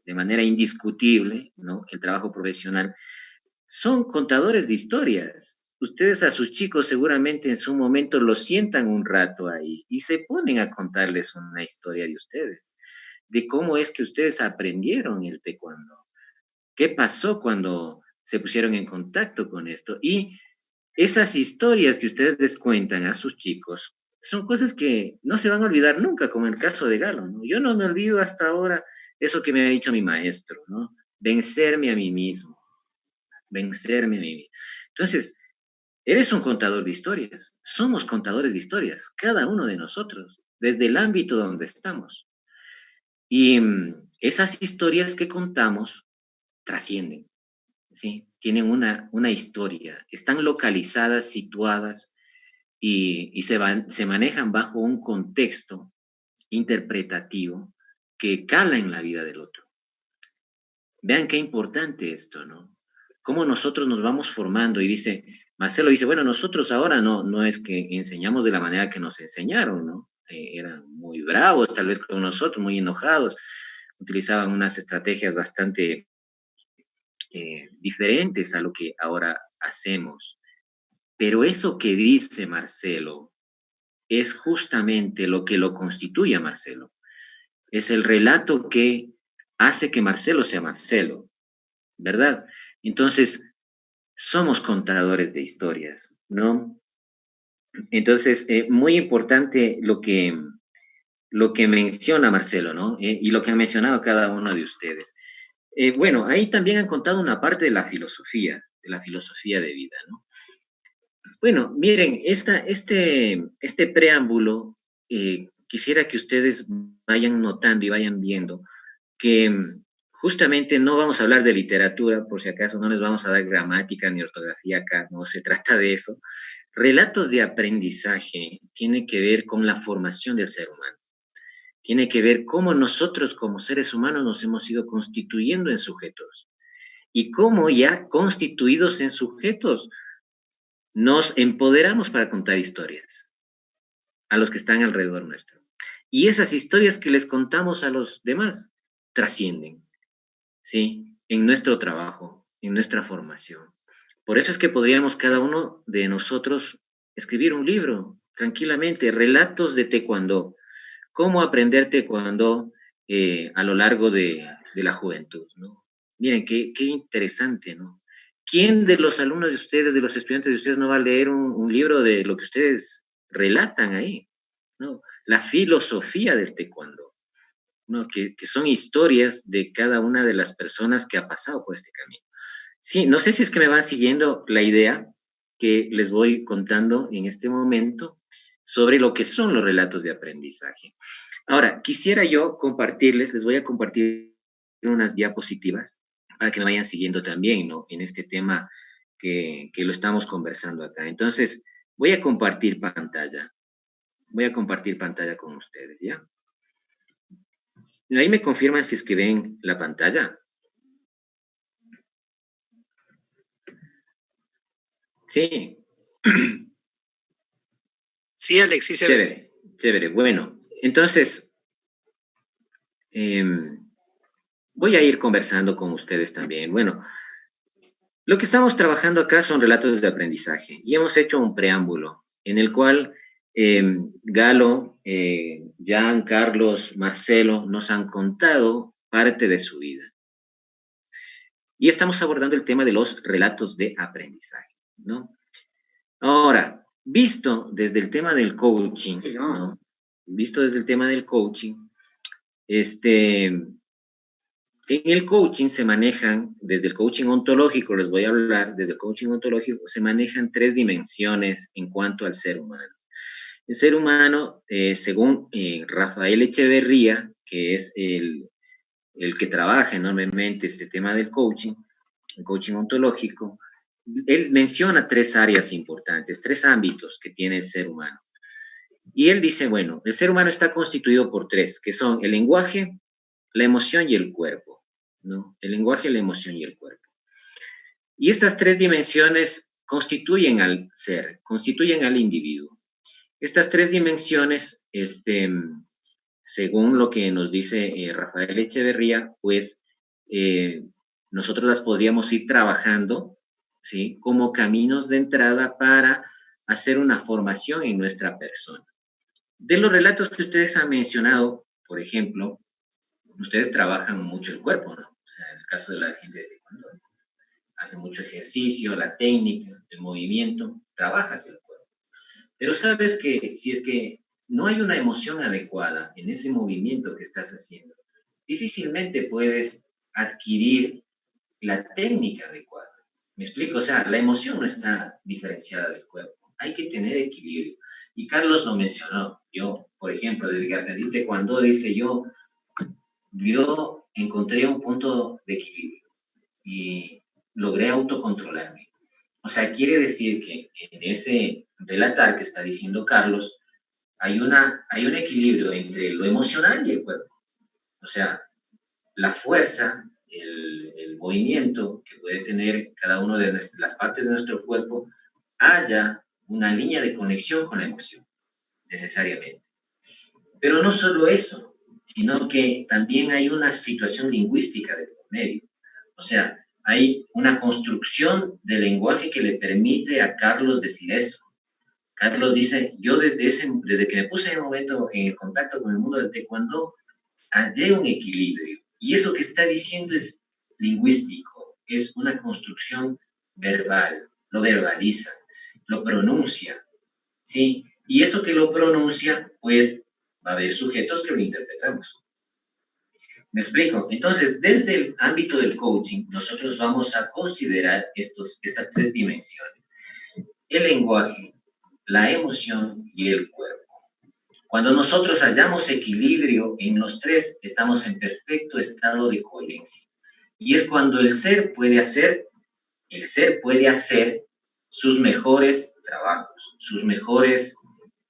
S3: de manera indiscutible, ¿no? El trabajo profesional. Son contadores de historias. Ustedes a sus chicos seguramente en su momento los sientan un rato ahí y se ponen a contarles una historia de ustedes, de cómo es que ustedes aprendieron el taekwondo, qué pasó cuando se pusieron en contacto con esto. Y esas historias que ustedes les cuentan a sus chicos son cosas que no se van a olvidar nunca, como en el caso de Galo, ¿no? Yo no me olvido hasta ahora eso que me ha dicho mi maestro, ¿no? Vencerme a mí mismo, vencerme a mí mismo. Entonces, eres un contador de historias, somos contadores de historias, cada uno de nosotros, desde el ámbito donde estamos. Y esas historias que contamos trascienden, ¿sí? Tienen una historia, están localizadas, situadas y se manejan bajo un contexto interpretativo que cala en la vida del otro. Vean qué importante esto, ¿no? Cómo nosotros nos vamos formando y dice, Marcelo dice, bueno, nosotros ahora no es que enseñamos de la manera que nos enseñaron, ¿no? Eran muy bravos tal vez con nosotros, muy enojados, utilizaban unas estrategias bastante diferentes a lo que ahora hacemos. Pero eso que dice Marcelo es justamente lo que lo constituye a Marcelo. Es el relato que hace que Marcelo sea Marcelo, ¿verdad? Entonces, somos contadores de historias, ¿no? Entonces, muy importante lo que menciona Marcelo, ¿no? Y lo que han mencionado cada uno de ustedes. Bueno, ahí también han contado una parte de la filosofía de vida, ¿no? Bueno, miren, este preámbulo, quisiera que ustedes vayan notando y vayan viendo que justamente no vamos a hablar de literatura, por si acaso no les vamos a dar gramática ni ortografía acá, no se trata de eso. Relatos de aprendizaje tienen que ver con la formación del ser humano. Tiene que ver cómo nosotros como seres humanos nos hemos ido constituyendo en sujetos y cómo ya constituidos en sujetos nos empoderamos para contar historias a los que están alrededor nuestro. Y esas historias que les contamos a los demás trascienden, ¿sí? En nuestro trabajo, en nuestra formación. Por eso es que podríamos cada uno de nosotros escribir un libro tranquilamente, relatos de taekwondo, cómo aprender taekwondo a lo largo de la juventud, ¿no? Miren, qué interesante, ¿no? ¿Quién de los alumnos de ustedes, de los estudiantes de ustedes, no va a leer un libro de lo que ustedes relatan ahí, ¿no? La filosofía del taekwondo, ¿no? Que son historias de cada una de las personas que ha pasado por este camino. Sí, no sé si es que me van siguiendo la idea que les voy contando en este momento sobre lo que son los relatos de aprendizaje. Ahora, quisiera yo compartirles, les voy a compartir unas diapositivas para que me vayan siguiendo también, ¿no? En este tema que lo estamos conversando acá. Entonces, voy a compartir pantalla. Voy a compartir pantalla con ustedes, ¿ya? Ahí me confirman si es que ven la pantalla. Sí.
S4: Sí, Alex, sí se ve.
S3: Chévere, chévere. Bueno, entonces, voy a ir conversando con ustedes también. Bueno, lo que estamos trabajando acá son relatos de aprendizaje y hemos hecho un preámbulo en el cual Galo, Jan, Carlos, Marcelo nos han contado parte de su vida. Y estamos abordando el tema de los relatos de aprendizaje, ¿no? Ahora, visto desde el tema del coaching, ¿no? Visto desde el tema del coaching, en el coaching se manejan, desde el coaching ontológico, les voy a hablar, desde el coaching ontológico se manejan 3 dimensiones en cuanto al ser humano. El ser humano, según Rafael Echeverría, que es el que trabaja enormemente este tema del coaching, el coaching ontológico, él menciona 3 áreas importantes, 3 ámbitos que tiene el ser humano. Y él dice, bueno, el ser humano está constituido por 3, que son el lenguaje, la emoción y el cuerpo, ¿no? El lenguaje, la emoción y el cuerpo. Y estas 3 dimensiones constituyen al ser, constituyen al individuo. Estas 3 dimensiones, según lo que nos dice Rafael Echeverría, pues nosotros las podríamos ir trabajando, ¿sí? Como caminos de entrada para hacer una formación en nuestra persona. De los relatos que ustedes han mencionado, por ejemplo, ustedes trabajan mucho el cuerpo, ¿no? O sea, en el caso de la gente de taekwondo, hace mucho ejercicio, la técnica, el movimiento, trabajas el cuerpo. Pero sabes que si es que no hay una emoción adecuada en ese movimiento que estás haciendo, difícilmente puedes adquirir la técnica adecuada. ¿Me explico? O sea, la emoción no está diferenciada del cuerpo. Hay que tener equilibrio. Y Carlos lo mencionó. Yo, por ejemplo, desde que aprendí taekwondo, dice yo encontré un punto de equilibrio y logré autocontrolarme. O sea, quiere decir que en ese relatar que está diciendo Carlos, hay un equilibrio entre lo emocional y el cuerpo. O sea, la fuerza, el movimiento que puede tener cada una de las partes de nuestro cuerpo, haya una línea de conexión con la emoción, necesariamente. Pero no solo eso, sino que también hay una situación lingüística de por medio. O sea, hay una construcción del lenguaje que le permite a Carlos decir eso. Carlos dice, yo desde que me puse en el momento en el contacto con el mundo del taekwondo, hallé un equilibrio. Y eso que está diciendo es lingüístico, es una construcción verbal, lo verbaliza, lo pronuncia, ¿sí? Y eso que lo pronuncia, pues va a haber sujetos que lo interpretamos. ¿Me explico? Entonces, desde el ámbito del coaching, nosotros vamos a considerar estas 3 dimensiones. El lenguaje, la emoción y el cuerpo. Cuando nosotros hallamos equilibrio en los 3, estamos en perfecto estado de coherencia. Y es cuando el ser puede hacer sus mejores trabajos, sus mejores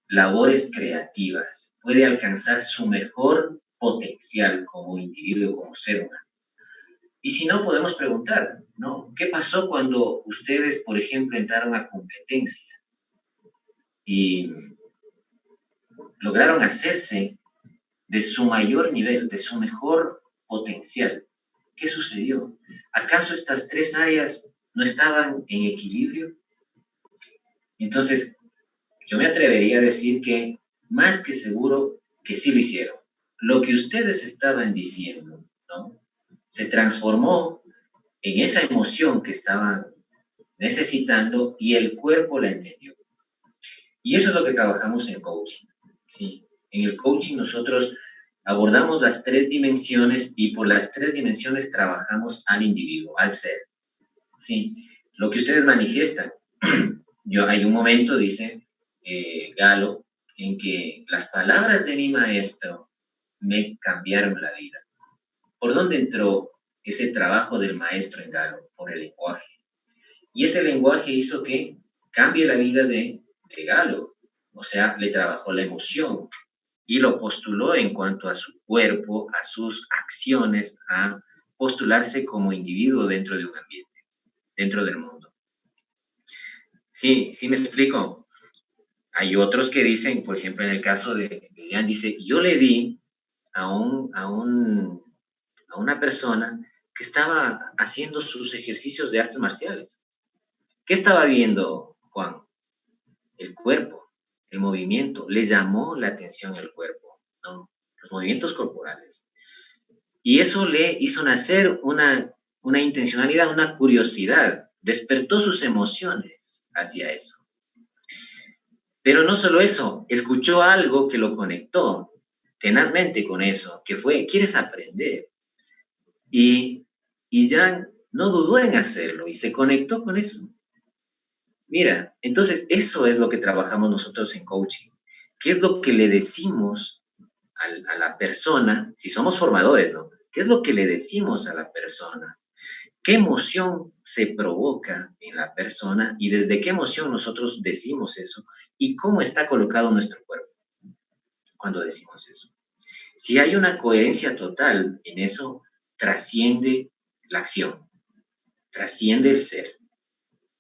S3: labores creativas, puede alcanzar su mejor potencial como individuo, como ser humano. Y si no, podemos preguntar, ¿no? ¿Qué pasó cuando ustedes, por ejemplo, entraron a competencia y lograron hacerse de su mayor nivel, de su mejor potencial? ¿Qué sucedió? ¿Acaso estas 3 áreas no estaban en equilibrio? Entonces, yo me atrevería a decir que más que seguro que sí lo hicieron. Lo que ustedes estaban diciendo, ¿no? Se transformó en esa emoción que estaban necesitando y el cuerpo la entendió. Y eso es lo que trabajamos en coaching, ¿sí? En el coaching nosotros abordamos las 3 dimensiones y por las 3 dimensiones trabajamos al individuo, al ser, ¿sí? Lo que ustedes manifiestan. Hay un momento, dice Galo, en que las palabras de mi maestro me cambiaron la vida. ¿Por dónde entró ese trabajo del maestro en Galo? Por el lenguaje. Y ese lenguaje hizo que cambie la vida de Galo. O sea, le trabajó la emoción y lo postuló en cuanto a su cuerpo, a sus acciones, a postularse como individuo dentro de un ambiente, dentro del mundo. Sí, sí me explico. Hay otros que dicen, por ejemplo, en el caso de Jan, dice, yo le di a una persona que estaba haciendo sus ejercicios de artes marciales. ¿Qué estaba viendo Juan? El cuerpo, el movimiento. Le llamó la atención el cuerpo, ¿no? Los movimientos corporales. Y eso le hizo nacer una intencionalidad, una curiosidad. Despertó sus emociones hacia eso. Pero no solo eso, escuchó algo que lo conectó tenazmente con eso, que fue, ¿quieres aprender? Y ya no dudó en hacerlo y se conectó con eso. Mira, entonces eso es lo que trabajamos nosotros en coaching. ¿Qué es lo que le decimos a la persona, si somos formadores, ¿no? ¿Qué es lo que le decimos a la persona? ¿Qué emoción se provoca en la persona y desde qué emoción nosotros decimos eso? ¿Y cómo está colocado nuestro cuerpo cuando decimos eso? Si hay una coherencia total en eso, trasciende la acción, trasciende el ser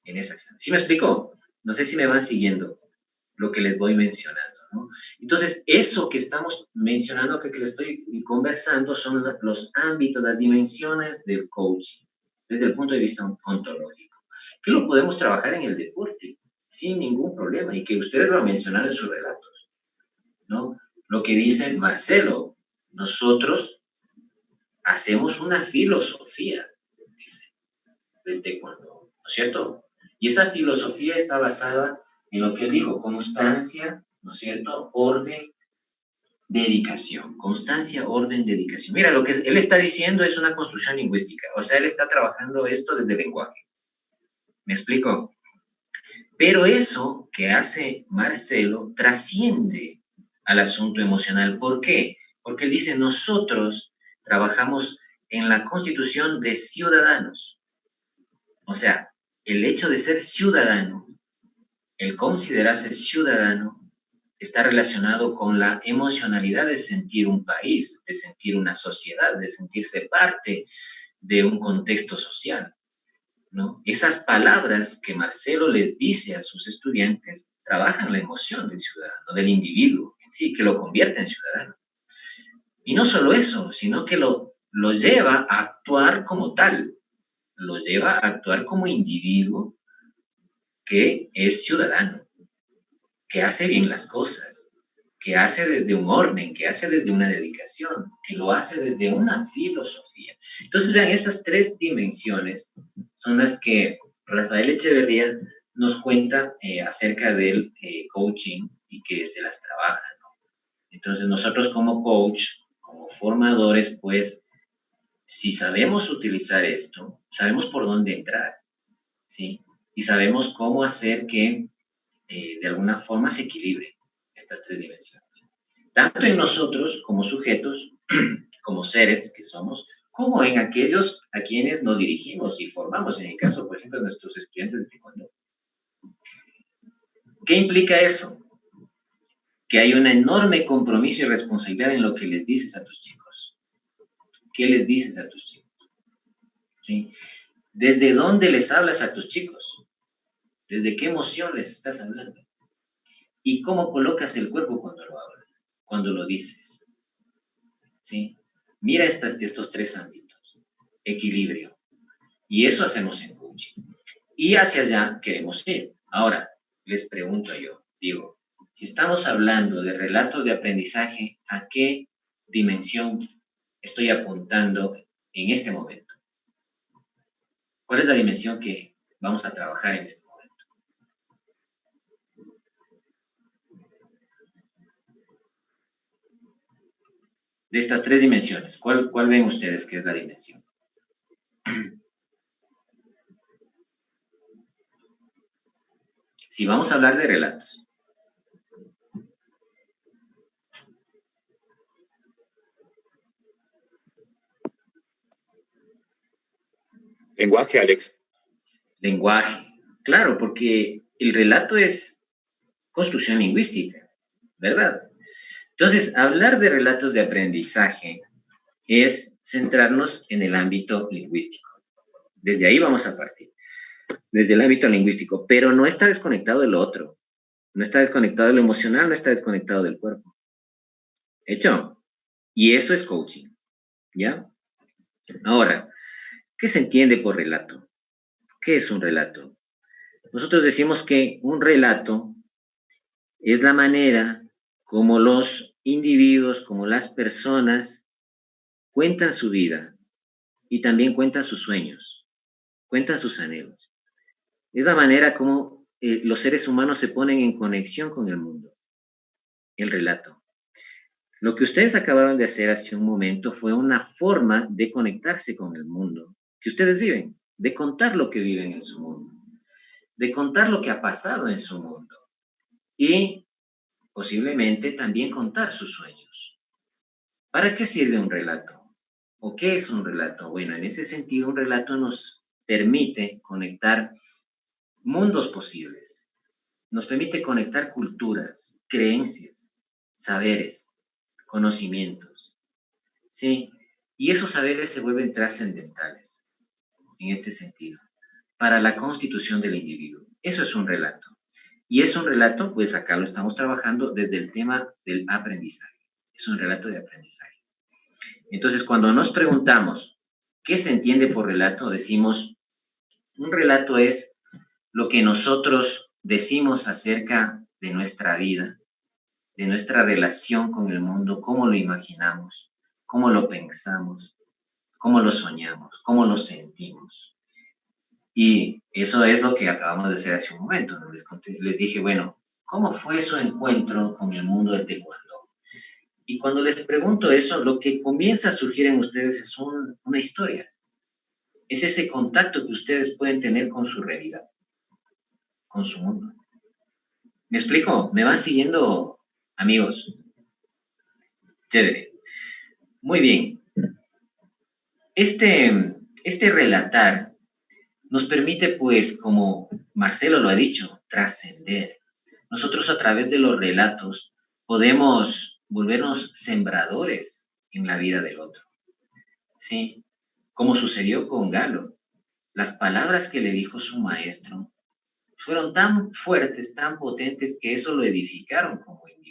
S3: en esa acción. ¿Sí me explico? No sé si me van siguiendo lo que les voy mencionando, ¿no? Entonces, eso que estamos mencionando, que les estoy conversando, son los ámbitos, las dimensiones del coaching, desde el punto de vista ontológico, que lo podemos trabajar en el deporte, sin ningún problema, y que ustedes lo han mencionado en sus relatos, ¿no? Lo que dice Marcelo, nosotros hacemos una filosofía, dice, del taekwondo, ¿no es cierto? Y esa filosofía está basada en lo que él dijo, constancia, ¿no es cierto? Orden, dedicación. Constancia, orden, dedicación. Mira, lo que él está diciendo es una construcción lingüística. O sea, él está trabajando esto desde el lenguaje. ¿Me explico? Pero eso que hace Marcelo trasciende al asunto emocional. ¿Por qué? Porque él dice, nosotros trabajamos en la constitución de ciudadanos. O sea, el hecho de ser ciudadano, el considerarse ciudadano, está relacionado con la emocionalidad de sentir un país, de sentir una sociedad, de sentirse parte de un contexto social, ¿no? Esas palabras que Marcelo les dice a sus estudiantes trabajan la emoción del ciudadano, del individuo en sí, que lo convierte en ciudadano. Y no solo eso, sino que lo lleva a actuar como tal, lo lleva a actuar como individuo que es ciudadano, que hace bien las cosas, que hace desde un orden, que hace desde una dedicación, que lo hace desde una filosofía. Entonces, vean, estas tres dimensiones son las que Rafael Echeverría nos cuenta acerca del coaching y que se las trabaja, ¿no? Entonces, nosotros como coach, como formadores, pues, si sabemos utilizar esto, sabemos por dónde entrar, ¿sí? Y sabemos cómo hacer que de alguna forma se equilibren estas tres dimensiones. Tanto en nosotros como sujetos, como seres que somos, como en aquellos a quienes nos dirigimos y formamos, en el caso, por ejemplo, de nuestros estudiantes de taekwondo. ¿Qué implica eso? Que hay un enorme compromiso y responsabilidad en lo que les dices a tus chicos. ¿Qué les dices a tus chicos? ¿Sí? ¿Desde dónde les hablas a tus chicos? ¿Desde qué emoción les estás hablando? ¿Y cómo colocas el cuerpo cuando lo hablas, cuando lo dices? ¿Sí? Mira estos tres ámbitos. Equilibrio. Y eso hacemos en coaching. Y hacia allá queremos ir. Ahora, les pregunto yo, digo, si estamos hablando de relatos de aprendizaje, ¿a qué dimensión estoy apuntando en este momento? ¿Cuál es la dimensión que vamos a trabajar en este momento? De estas tres dimensiones, ¿cuál ven ustedes que es la dimensión? Si vamos a hablar de relatos,
S2: Lenguaje, Alex.
S3: Lenguaje. Claro, porque el relato es construcción lingüística, ¿verdad? Entonces, hablar de relatos de aprendizaje es centrarnos en el ámbito lingüístico. Desde ahí vamos a partir, desde el ámbito lingüístico, pero no está desconectado de lo otro, no está desconectado de lo emocional, no está desconectado del cuerpo. ¿Hecho? Y eso es coaching, ¿ya? Ahora, ¿qué se entiende por relato? ¿Qué es un relato? Nosotros decimos que un relato es la manera como los individuos, como las personas cuentan su vida y también cuentan sus sueños, cuentan sus anhelos. Es la manera como los seres humanos se ponen en conexión con el mundo, el relato. Lo que ustedes acabaron de hacer hace un momento fue una forma de conectarse con el mundo que ustedes viven, de contar lo que viven en su mundo, de contar lo que ha pasado en su mundo y posiblemente también contar sus sueños. ¿Para qué sirve un relato? ¿O qué es un relato? Bueno, en ese sentido, un relato nos permite conectar mundos posibles, nos permite conectar culturas, creencias, saberes, conocimientos, ¿sí? Y esos saberes se vuelven trascendentales en este sentido, para la constitución del individuo. Eso es un relato. Y es un relato, pues acá lo estamos trabajando desde el tema del aprendizaje. Es un relato de aprendizaje. Entonces, cuando nos preguntamos qué se entiende por relato, decimos, un relato es lo que nosotros decimos acerca de nuestra vida, de nuestra relación con el mundo, cómo lo imaginamos, cómo lo pensamos, cómo lo soñamos, cómo lo sentimos. Y eso es lo que acabamos de hacer hace un momento, ¿no? Les dije, bueno, ¿cómo fue su encuentro con el mundo del taekwondo? Y cuando les pregunto eso, lo que comienza a surgir en ustedes es una historia. Es ese contacto que ustedes pueden tener con su realidad, con su mundo. ¿Me explico? ¿Me van siguiendo, amigos? Chévere. Muy bien. Este relatar nos permite, pues, como Marcelo lo ha dicho, trascender. Nosotros a través de los relatos podemos volvernos sembradores en la vida del otro. ¿Sí? Como sucedió con Galo. Las palabras que le dijo su maestro fueron tan fuertes, tan potentes, que eso lo edificaron como individuo.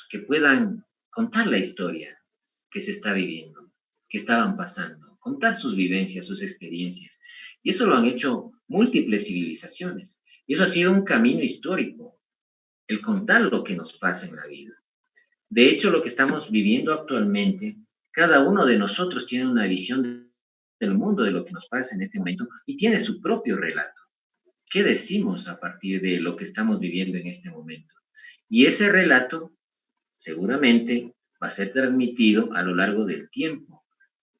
S3: Que puedan contar la historia que se está viviendo, que estaban pasando, contar sus vivencias, sus experiencias. Y eso lo han hecho múltiples civilizaciones. Y eso ha sido un camino histórico. el contar lo que nos pasa en la vida. De hecho, lo que estamos viviendo actualmente, cada uno de nosotros tiene una visión del mundo, de lo que nos pasa en este momento, y tiene su propio relato. ¿Qué decimos a partir de lo que estamos viviendo en este momento? Y ese relato seguramente va a ser transmitido a lo largo del tiempo.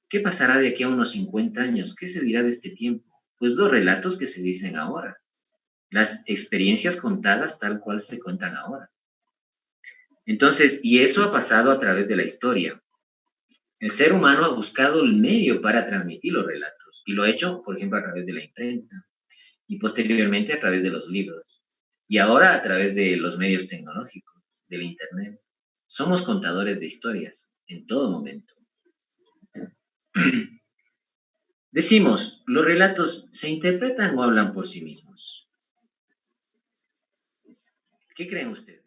S3: ¿Qué pasará de aquí a unos 50 años? ¿Qué se dirá de este tiempo? Pues los relatos que se dicen ahora, las experiencias contadas tal cual se cuentan ahora. Entonces, y eso ha pasado a través de la historia. El ser humano ha buscado el medio para transmitir los relatos, y lo ha hecho, por ejemplo, a través de la imprenta, y posteriormente a través de los libros, y ahora a través de los medios tecnológicos, del Internet. Somos contadores de historias en todo momento. Decimos, ¿los relatos se interpretan o hablan por sí mismos? ¿Qué creen ustedes?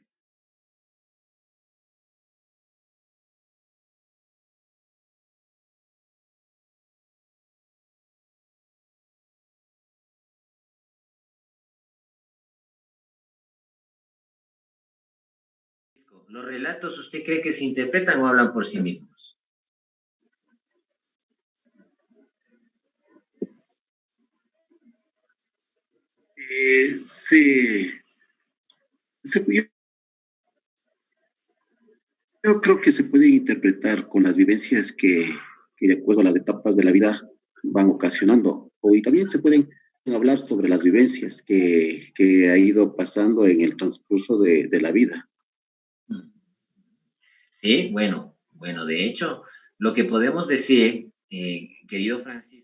S3: ¿Los relatos usted cree que se interpretan o hablan por sí mismos?
S6: Sí, yo creo que se pueden interpretar con las vivencias que de acuerdo a las etapas de la vida van ocasionando. Y también se pueden hablar sobre las vivencias que ha ido pasando en el transcurso de la vida.
S3: Sí, bueno, de hecho, lo que podemos decir, querido Francisco,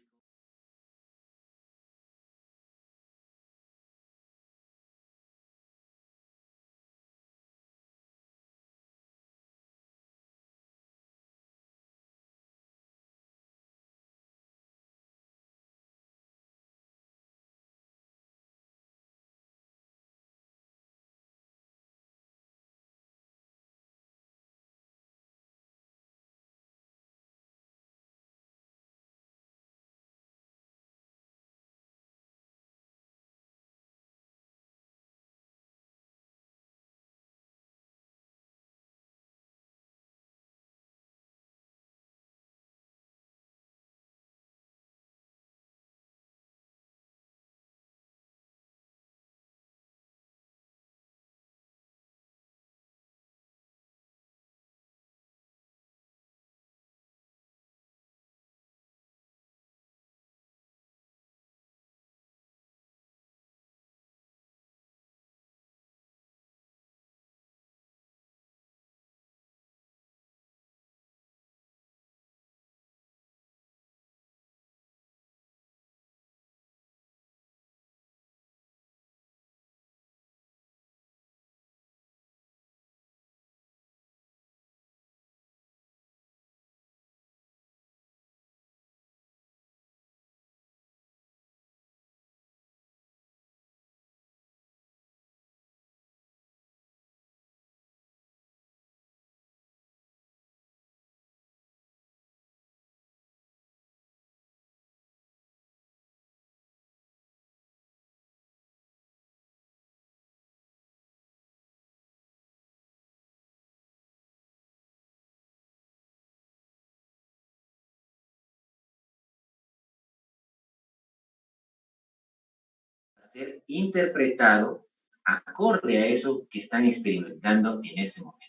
S3: ser interpretado acorde a eso que están experimentando en ese momento.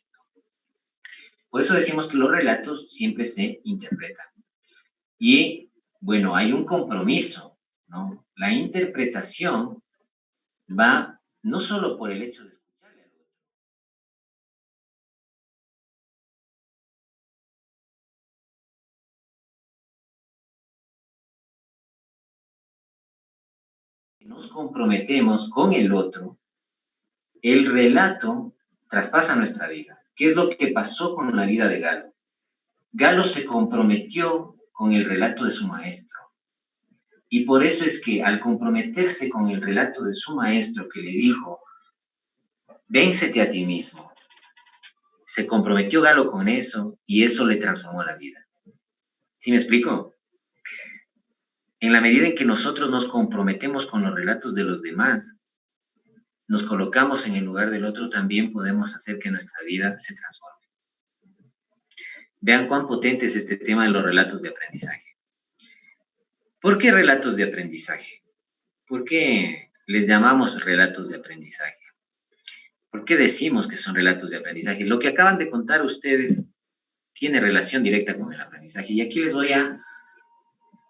S3: Por eso decimos que los relatos siempre se interpretan. Y bueno, hay un compromiso, ¿no? La interpretación va no solo por el hecho de escucharle al otro, nos comprometemos con el otro, el relato traspasa nuestra vida. ¿Qué es lo que pasó con la vida de Galo? Galo se comprometió con el relato de su maestro. Y por eso es que al comprometerse con el relato de su maestro que le dijo, véncete a ti mismo, se comprometió Galo con eso y eso le transformó la vida. ¿Sí me explico? En la medida en que nosotros nos comprometemos con los relatos de los demás, nos colocamos en el lugar del otro, también podemos hacer que nuestra vida se transforme. Vean cuán potente es este tema de los relatos de aprendizaje. ¿Por qué relatos de aprendizaje? ¿Por qué les llamamos relatos de aprendizaje? ¿Por qué decimos que son relatos de aprendizaje? Lo que acaban de contar ustedes tiene relación directa con el aprendizaje. Y aquí les voy a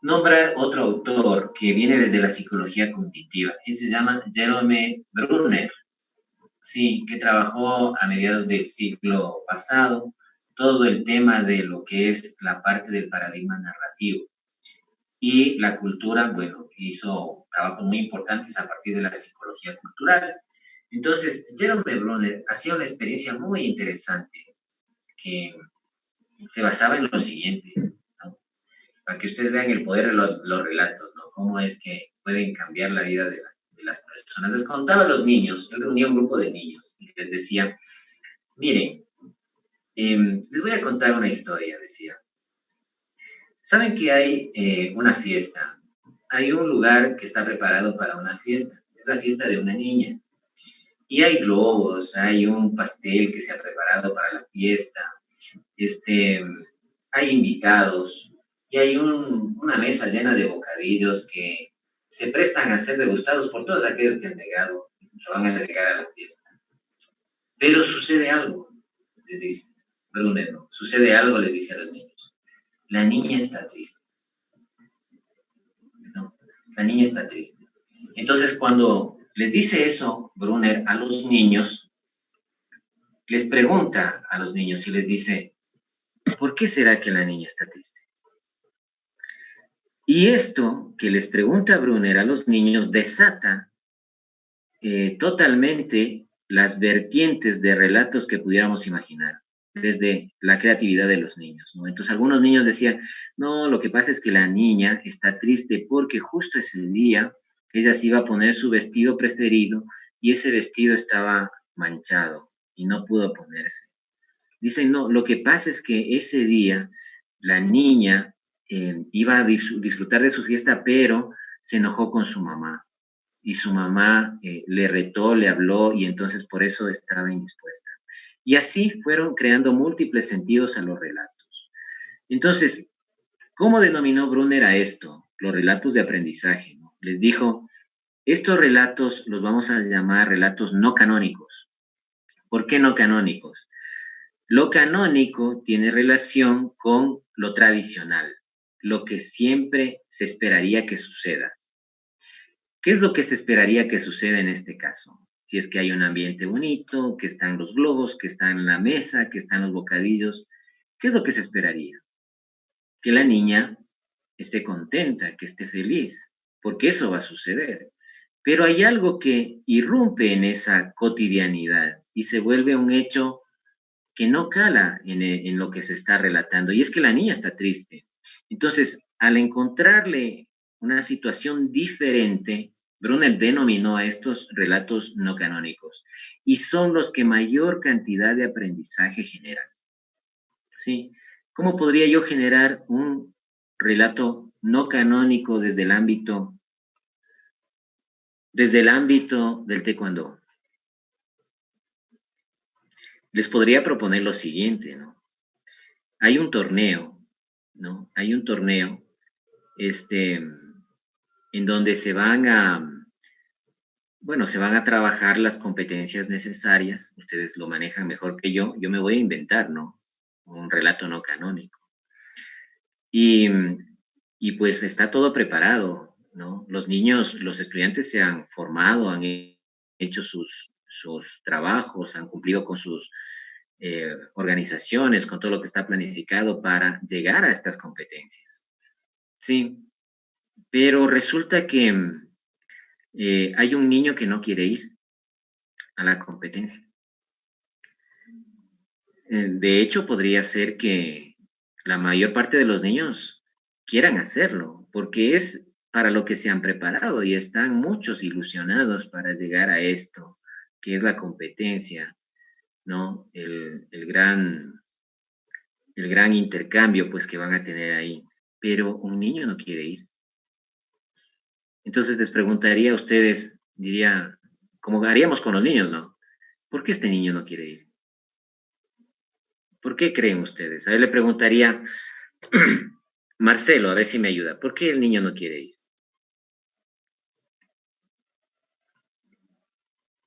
S3: nombrar otro autor que viene desde la psicología cognitiva, y se llama Jerome Bruner, sí, que trabajó a mediados del siglo pasado todo el tema de lo que es la parte del paradigma narrativo. Y la cultura, bueno, hizo trabajos muy importantes a partir de la psicología cultural. Entonces, Jerome Bruner hacía una experiencia muy interesante que se basaba en lo siguiente, ¿no? Para que ustedes vean el poder de los relatos, ¿no? Cómo es que pueden cambiar la vida de las personas. Les contaba a los niños, yo reunía un grupo de niños y les decía, miren, les voy a contar una historia, decía. Saben que hay una fiesta, hay un lugar que está preparado para una fiesta, es la fiesta de una niña. Y hay globos, hay un pastel que se ha preparado para la fiesta, hay invitados y hay una mesa llena de bocadillos que se prestan a ser degustados por todos aquellos que han llegado, que van a llegar a la fiesta. Pero sucede algo, les dice Bruner, ¿no? Sucede algo, les dice a los niños. La niña está triste. ¿No? La niña está triste. Entonces, cuando les dice eso, Bruner, a los niños, les pregunta a los niños y les dice, ¿por qué será que la niña está triste? Y esto que les pregunta Bruner a los niños desata totalmente las vertientes de relatos que pudiéramos imaginar, desde la creatividad de los niños, ¿no? Entonces algunos niños decían, no, lo que pasa es que la niña está triste porque justo ese día ella se iba a poner su vestido preferido y ese vestido estaba manchado y no pudo ponerse. Dicen, no, lo que pasa es que ese día la niña iba a disfrutar de su fiesta, pero se enojó con su mamá. Y su mamá le retó, le habló, y entonces por eso estaba indispuesta. Y así fueron creando múltiples sentidos a los relatos. Entonces, ¿cómo denominó Bruner a esto? Los relatos de aprendizaje, ¿no? Les dijo, estos relatos los vamos a llamar relatos no canónicos. ¿Por qué no canónicos? Lo canónico tiene relación con lo tradicional, lo que siempre se esperaría que suceda. ¿Qué es lo que se esperaría que suceda en este caso? Si es que hay un ambiente bonito, que están los globos, que está en la mesa, que están los bocadillos, ¿qué es lo que se esperaría? Que la niña esté contenta, que esté feliz, porque eso va a suceder. Pero hay algo que irrumpe en esa cotidianidad y se vuelve un hecho que no cala en lo que se está relatando, y es que la niña está triste. Entonces, al encontrarle una situación diferente, Bruner denominó a estos relatos no canónicos, y son los que mayor cantidad de aprendizaje generan. ¿Sí? ¿Cómo podría yo generar un relato no canónico desde el ámbito del taekwondo? Les podría proponer lo siguiente, ¿no? Hay un torneo, ¿no? Hay un torneo, en donde se van a trabajar las competencias necesarias. Ustedes lo manejan mejor que yo me voy a inventar, ¿no? Un relato no canónico. Y pues está todo preparado, ¿no? Los niños, los estudiantes se han formado, han hecho sus trabajos, han cumplido con sus organizaciones, con todo lo que está planificado para llegar a estas competencias. Sí, pero resulta que hay un niño que no quiere ir a la competencia. De hecho, podría ser que la mayor parte de los niños quieran hacerlo, porque es para lo que se han preparado y están muchos ilusionados para llegar a esto, que es la competencia, ¿no? El gran intercambio, pues, que van a tener ahí. Pero un niño no quiere ir. Entonces les preguntaría a ustedes, diría, como haríamos con los niños, ¿no? ¿Por qué este niño no quiere ir? ¿Por qué creen ustedes? A él le preguntaría, Marcelo, a ver si me ayuda. ¿Por qué el niño no quiere ir?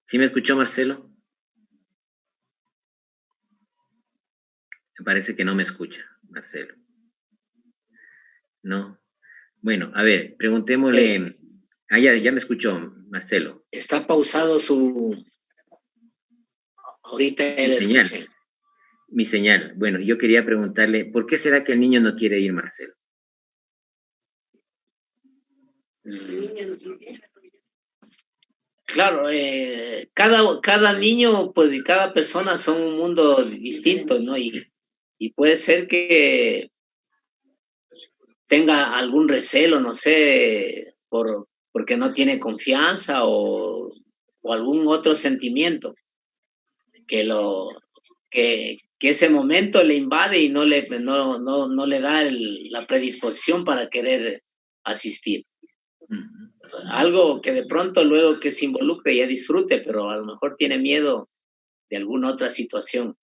S3: ¿Sí me escuchó, Marcelo? Me parece que no me escucha, Marcelo. No. Bueno, a ver, preguntémosle. Ya me escuchó, Marcelo.
S5: Está pausado su... Ahorita él escuché.
S3: Mi señal. Bueno, yo quería preguntarle, ¿por qué será que el niño no quiere ir, Marcelo?
S5: Claro, cada niño, pues, y cada persona son un mundo distinto, ¿no? Y puede ser que tenga algún recelo, no sé, porque no tiene confianza o algún otro sentimiento que ese momento le invade y no le da la predisposición para querer asistir. Algo que de pronto luego que se involucre ya disfrute, pero a lo mejor tiene miedo de alguna otra situación.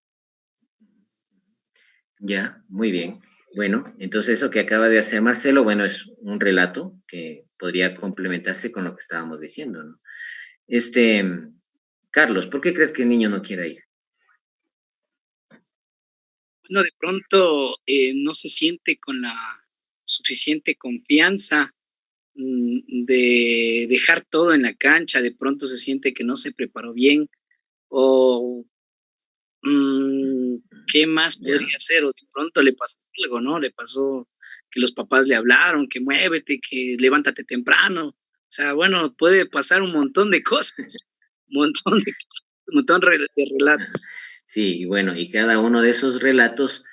S3: Ya, muy bien. Bueno, entonces eso que acaba de hacer Marcelo, bueno, es un relato que podría complementarse con lo que estábamos diciendo, ¿no? Carlos, ¿por qué crees que el niño no quiere ir?
S4: Bueno, de pronto no se siente con la suficiente confianza de dejar todo en la cancha, de pronto se siente que no se preparó bien, o ¿qué más podría hacer? O de pronto le pasó algo, ¿no? Le pasó que los papás le hablaron, que muévete, que levántate temprano. O sea, bueno, puede pasar un montón de cosas, un montón de relatos.
S3: Sí, y bueno, y cada uno de esos relatos,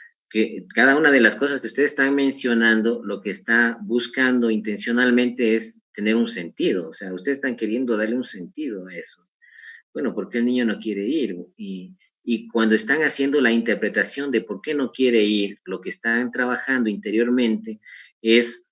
S3: cada una de las cosas que ustedes están mencionando, lo que está buscando intencionalmente es tener un sentido. O sea, ustedes están queriendo darle un sentido a eso. Bueno, ¿por qué el niño no quiere ir? Y cuando están haciendo la interpretación de por qué no quiere ir, lo que están trabajando interiormente es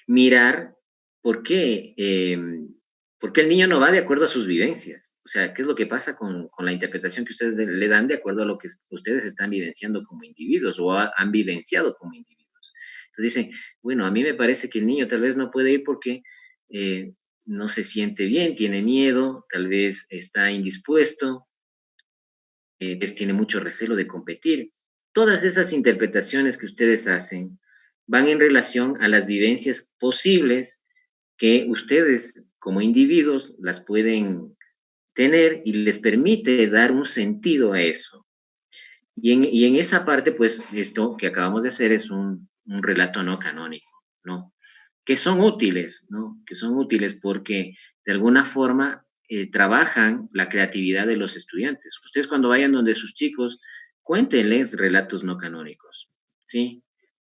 S3: mirar por qué el niño no va de acuerdo a sus vivencias. O sea, ¿qué es lo que pasa con la interpretación que ustedes le dan de acuerdo a lo que ustedes están vivenciando como individuos o han vivenciado como individuos? Entonces dicen, bueno, a mí me parece que el niño tal vez no puede ir porque no se siente bien, tiene miedo, tal vez está indispuesto, tiene mucho recelo de competir. Todas esas interpretaciones que ustedes hacen van en relación a las vivencias posibles que ustedes como individuos las pueden tener y les permite dar un sentido a eso. Y en esa parte, pues, esto que acabamos de hacer es un relato no canónico, ¿no? Que son útiles, ¿no? Que son útiles porque de alguna forma trabajan la creatividad de los estudiantes. Ustedes cuando vayan donde sus chicos, cuéntenles relatos no canónicos, ¿sí?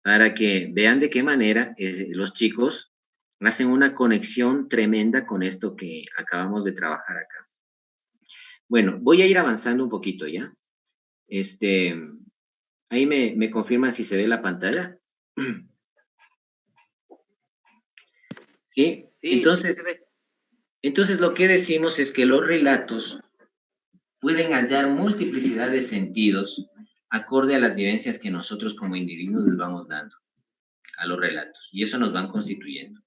S3: Para que vean de qué manera los chicos hacen una conexión tremenda con esto que acabamos de trabajar acá. Bueno, voy a ir avanzando un poquito, ¿ya? Ahí me confirman si se ve la pantalla. ¿Sí? Entonces lo que decimos es que los relatos pueden hallar multiplicidad de sentidos acorde a las vivencias que nosotros como individuos les vamos dando a los relatos, y eso nos van constituyendo.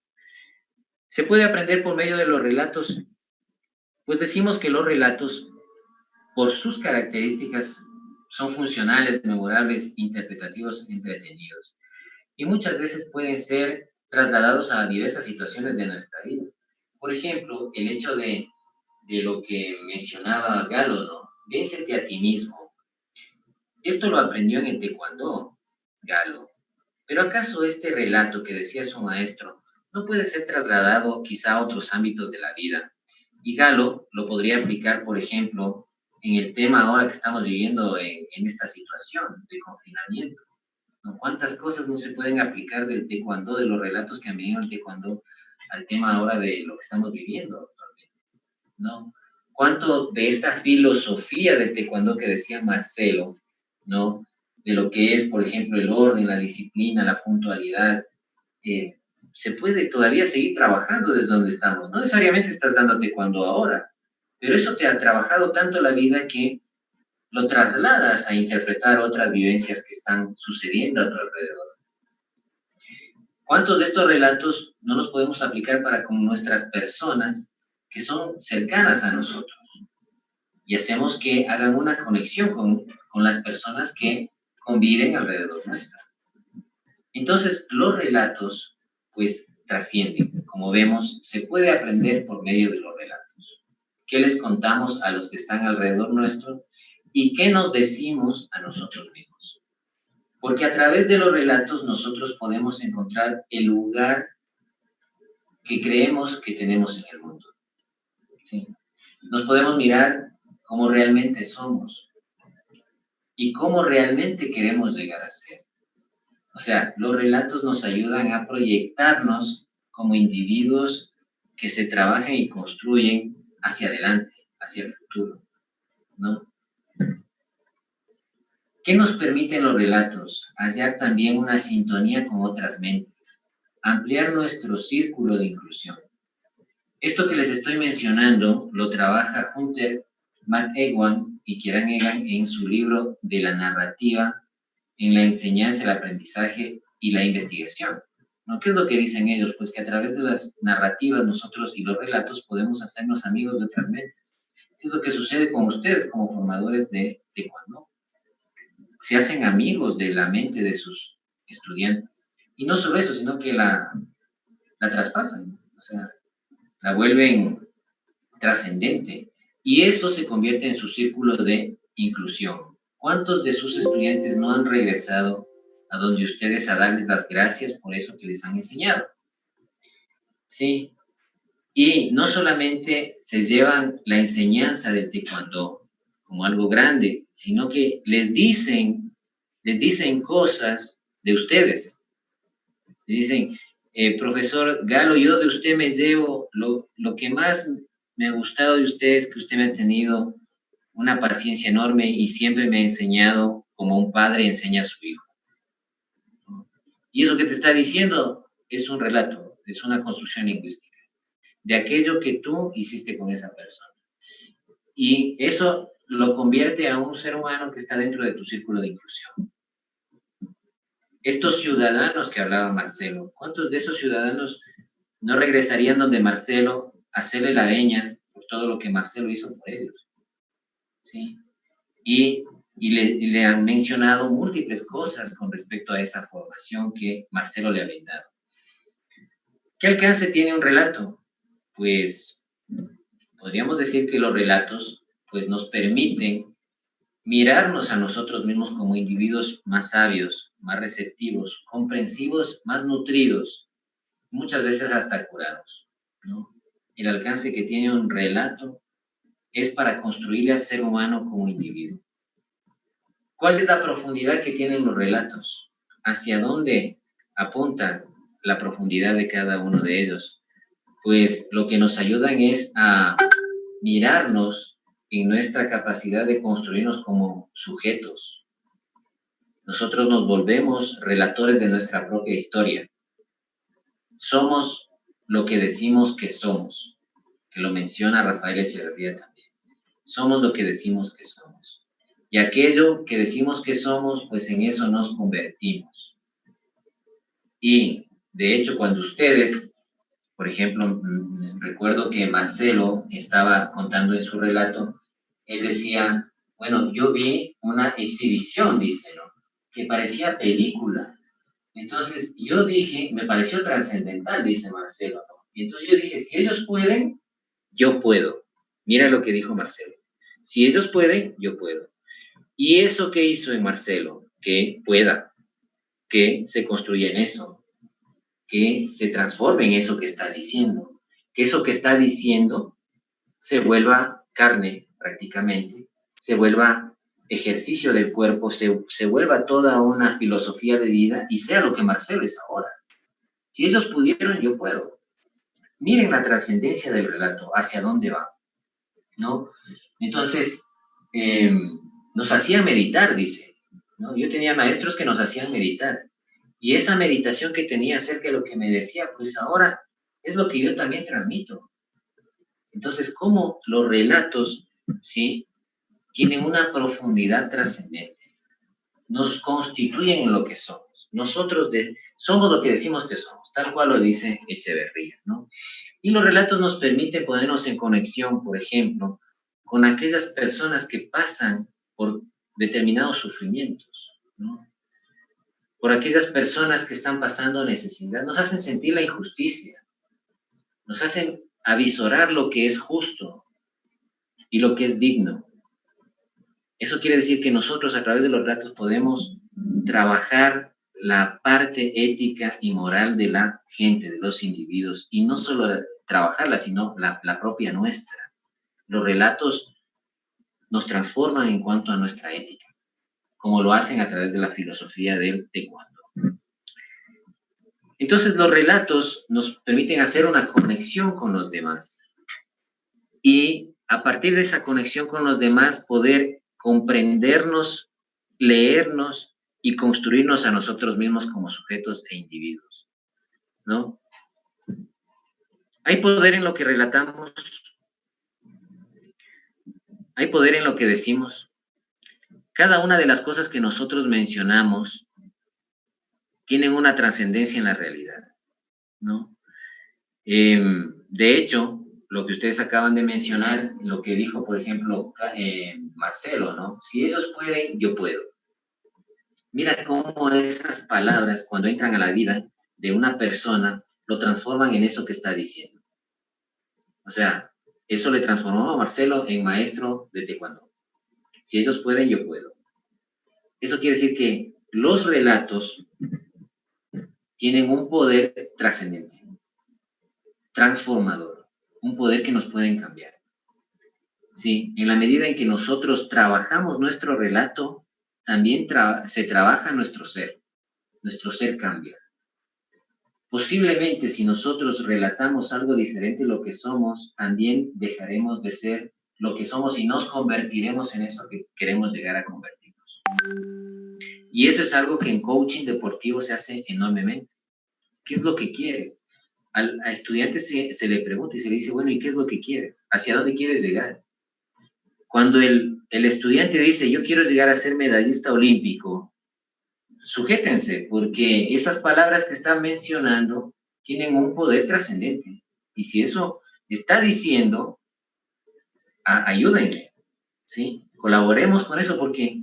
S3: ¿Se puede aprender por medio de los relatos? Pues decimos que los relatos, por sus características, son funcionales, memorables, interpretativos, entretenidos, y muchas veces pueden ser trasladados a diversas situaciones de nuestra vida. Por ejemplo, el hecho de lo que mencionaba Galo, ¿no? Vénsete a ti mismo. Esto lo aprendió en el taekwondo, Galo. Pero ¿acaso este relato que decía su maestro no puede ser trasladado quizá a otros ámbitos de la vida? Y Galo lo podría aplicar, por ejemplo, en el tema ahora que estamos viviendo en esta situación de confinamiento, ¿no? ¿Cuántas cosas no se pueden aplicar del taekwondo, de los relatos que han venido al taekwondo, al tema ahora de lo que estamos viviendo actualmente, ¿no? ¿Cuánto de esta filosofía del taekwondo que decía Marcelo, ¿no? De lo que es, por ejemplo, el orden, la disciplina, la puntualidad, se puede todavía seguir trabajando desde donde estamos. No necesariamente estás dando taekwondo ahora, pero eso te ha trabajado tanto la vida que lo trasladas a interpretar otras vivencias que están sucediendo a tu alrededor. ¿Cuántos de estos relatos no los podemos aplicar para con nuestras personas que son cercanas a nosotros? Y hacemos que hagan una conexión con las personas que conviven alrededor nuestro. Entonces, los relatos, pues, trascienden. Como vemos, se puede aprender por medio de los relatos. ¿Qué les contamos a los que están alrededor nuestro? ¿Y qué nos decimos a nosotros mismos? Porque a través de los relatos nosotros podemos encontrar el lugar que creemos que tenemos en el mundo. ¿Sí? Nos podemos mirar cómo realmente somos y cómo realmente queremos llegar a ser. O sea, los relatos nos ayudan a proyectarnos como individuos que se trabajan y construyen hacia adelante, hacia el futuro, ¿no? ¿Qué nos permiten los relatos? Hallar también una sintonía con otras mentes, ampliar nuestro círculo de inclusión. Esto que les estoy mencionando lo trabaja Hunter McEwan y Kieran Egan en su libro de la narrativa en la enseñanza, el aprendizaje y la investigación, ¿no? ¿Qué es lo que dicen ellos? Pues que a través de las narrativas nosotros y los relatos podemos hacernos amigos de otras mentes. ¿Qué es lo que sucede con ustedes como formadores de taekwondo? Se hacen amigos de la mente de sus estudiantes. Y no solo eso, sino que la traspasan, o sea, la vuelven trascendente. Y eso se convierte en su círculo de inclusión. ¿Cuántos de sus estudiantes no han regresado a donde ustedes a darles las gracias por eso que les han enseñado? Sí. Y no solamente se llevan la enseñanza del taekwondo como algo grande, sino que les dicen cosas de ustedes. Les dicen, profesor Galo, yo de usted me llevo, lo que más me ha gustado de usted es que usted me ha tenido una paciencia enorme y siempre me ha enseñado como un padre enseña a su hijo. Y eso que te está diciendo es un relato, es una construcción lingüística de aquello que tú hiciste con esa persona. Y eso lo convierte a un ser humano que está dentro de tu círculo de inclusión. Estos ciudadanos que hablaba Marcelo, ¿cuántos de esos ciudadanos no regresarían donde Marcelo a hacerle la veña por todo lo que Marcelo hizo por ellos? ¿Sí? Y le han mencionado múltiples cosas con respecto a esa formación que Marcelo le ha brindado. ¿Qué alcance tiene un relato? Pues podríamos decir que los relatos pues, nos permiten mirarnos a nosotros mismos como individuos más sabios, más receptivos, comprensivos, más nutridos, muchas veces hasta curados, ¿no? El alcance que tiene un relato es para construirle al ser humano como individuo. ¿Cuál es la profundidad que tienen los relatos? ¿Hacia dónde apunta la profundidad de cada uno de ellos? Pues lo que nos ayudan es a mirarnos en nuestra capacidad de construirnos como sujetos. Nosotros nos volvemos relatores de nuestra propia historia. Somos lo que decimos que somos, que lo menciona Rafael Echeverría también. Somos lo que decimos que somos. Y aquello que decimos que somos, pues en eso nos convertimos. Y, de hecho, cuando ustedes, por ejemplo, recuerdo que Marcelo estaba contando en su relato, él decía, bueno, yo vi una exhibición, dice, ¿no? Que parecía película. Entonces, yo dije, me pareció trascendental, dice Marcelo, ¿no? Y entonces yo dije, si ellos pueden, yo puedo. Mira lo que dijo Marcelo. Si ellos pueden, yo puedo. Y eso que hizo en Marcelo, que pueda, que se construya en eso, que se transforme en eso que está diciendo, que eso que está diciendo se vuelva carne prácticamente, se vuelva ejercicio del cuerpo, se vuelva toda una filosofía de vida y sea lo que Marcelo es ahora. Si ellos pudieron, yo puedo. Miren la trascendencia del relato, hacia dónde va, ¿no? Entonces, nos hacían meditar, dice, ¿no? Yo tenía maestros que nos hacían meditar. Y esa meditación que tenía acerca de lo que me decía, pues ahora es lo que yo también transmito. Entonces, cómo los relatos, ¿sí?, tienen una profundidad trascendente, nos constituyen en lo que somos. Nosotros somos lo que decimos que somos, tal cual lo dice Echeverría, ¿no? Y los relatos nos permiten ponernos en conexión, por ejemplo, con aquellas personas que pasan por determinados sufrimientos, ¿no? Por aquellas personas que están pasando necesidad, nos hacen sentir la injusticia, nos hacen avisorar lo que es justo y lo que es digno. Eso quiere decir que nosotros a través de los relatos podemos trabajar la parte ética y moral de la gente, de los individuos, y no solo trabajarla, sino la propia nuestra. Los relatos nos transforman en cuanto a nuestra ética, como lo hacen a través de la filosofía del taekwondo. Entonces, los relatos nos permiten hacer una conexión con los demás y a partir de esa conexión con los demás poder comprendernos, leernos y construirnos a nosotros mismos como sujetos e individuos, ¿no? Hay poder en lo que relatamos, hay poder en lo que decimos. Cada una de las cosas que nosotros mencionamos tienen una trascendencia en la realidad, ¿no? De hecho, lo que ustedes acaban de mencionar, lo que dijo, por ejemplo, Marcelo, ¿no? Si ellos pueden, yo puedo. Mira cómo esas palabras, cuando entran a la vida de una persona, lo transforman en eso que está diciendo. O sea, eso le transformó a Marcelo en maestro de taekwondo. Si ellos pueden, yo puedo. Eso quiere decir que los relatos tienen un poder trascendente, transformador, un poder que nos pueden cambiar. Sí, en la medida en que nosotros trabajamos nuestro relato, también se trabaja nuestro ser cambia. Posiblemente si nosotros relatamos algo diferente de lo que somos, también dejaremos de ser lo que somos y nos convertiremos en eso que queremos llegar a convertirnos. Y eso es algo que en coaching deportivo se hace enormemente. ¿Qué es lo que quieres? A estudiantes se le pregunta y se le dice, bueno, ¿y qué es lo que quieres? ¿Hacia dónde quieres llegar? Cuando el estudiante dice, yo quiero llegar a ser medallista olímpico, sujétense, porque esas palabras que están mencionando tienen un poder trascendente. Y si eso está diciendo, ayúdenle, ¿sí? Colaboremos con eso porque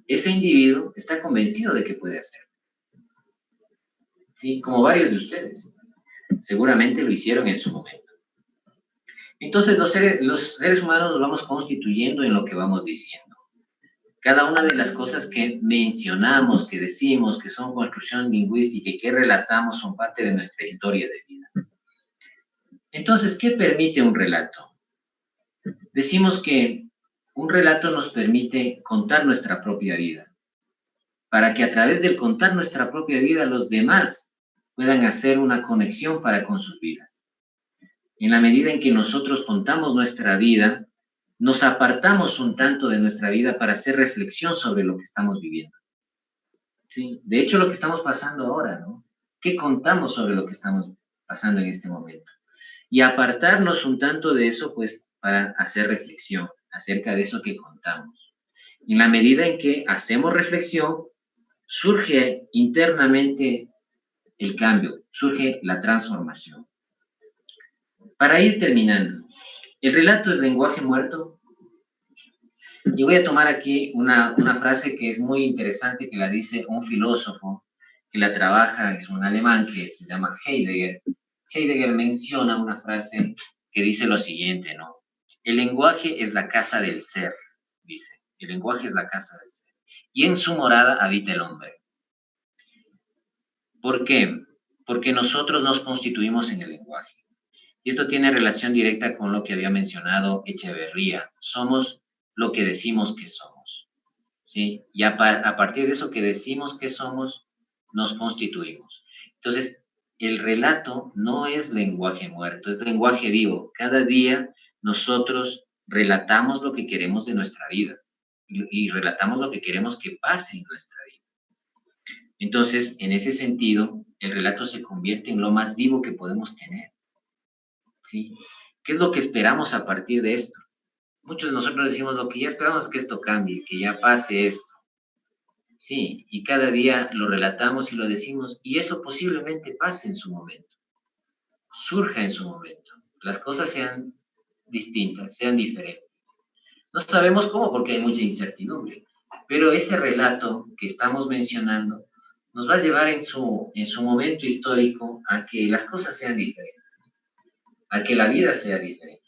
S3: ese individuo está convencido de que puede hacerlo. ¿Sí? Como varios de ustedes. Seguramente lo hicieron en su momento. Entonces, los seres humanos nos vamos constituyendo en lo que vamos diciendo. Cada una de las cosas que mencionamos, que decimos, que son construcción lingüística y que relatamos son parte de nuestra historia de vida. Entonces, ¿qué permite un relato? Decimos que un relato nos permite contar nuestra propia vida, para que a través del contar nuestra propia vida los demás puedan hacer una conexión para con sus vidas. En la medida en que nosotros contamos nuestra vida, nos apartamos un tanto de nuestra vida para hacer reflexión sobre lo que estamos viviendo. Sí, de hecho, lo que estamos pasando ahora, ¿no? ¿Qué contamos sobre lo que estamos pasando en este momento? Y apartarnos un tanto de eso, pues, para hacer reflexión acerca de eso que contamos. En la medida en que hacemos reflexión, surge internamente el cambio, surge la transformación. Para ir terminando, ¿el relato es lenguaje muerto? Y voy a tomar aquí una frase que es muy interesante, que la dice un filósofo que la trabaja, es un alemán que se llama Heidegger. Heidegger menciona una frase que dice lo siguiente, ¿no? El lenguaje es la casa del ser, dice. El lenguaje es la casa del ser. Y en su morada habita el hombre. ¿Por qué? Porque nosotros nos constituimos en el lenguaje. Y esto tiene relación directa con lo que había mencionado Echeverría. Somos lo que decimos que somos, ¿sí? Y a partir de eso que decimos que somos, nos constituimos. Entonces, el relato no es lenguaje muerto, es lenguaje vivo. Cada día nosotros relatamos lo que queremos de nuestra vida y relatamos lo que queremos que pase en nuestra vida. Entonces, en ese sentido, el relato se convierte en lo más vivo que podemos tener, ¿sí? ¿Qué es lo que esperamos a partir de esto? Muchos de nosotros decimos lo que ya esperamos es que esto cambie, que ya pase esto. Sí, y cada día lo relatamos y lo decimos, y eso posiblemente pase en su momento, surja en su momento. Las cosas sean distintas, sean diferentes. No sabemos cómo porque hay mucha incertidumbre, pero ese relato que estamos mencionando nos va a llevar en su momento histórico a que las cosas sean diferentes, a que la vida sea diferente.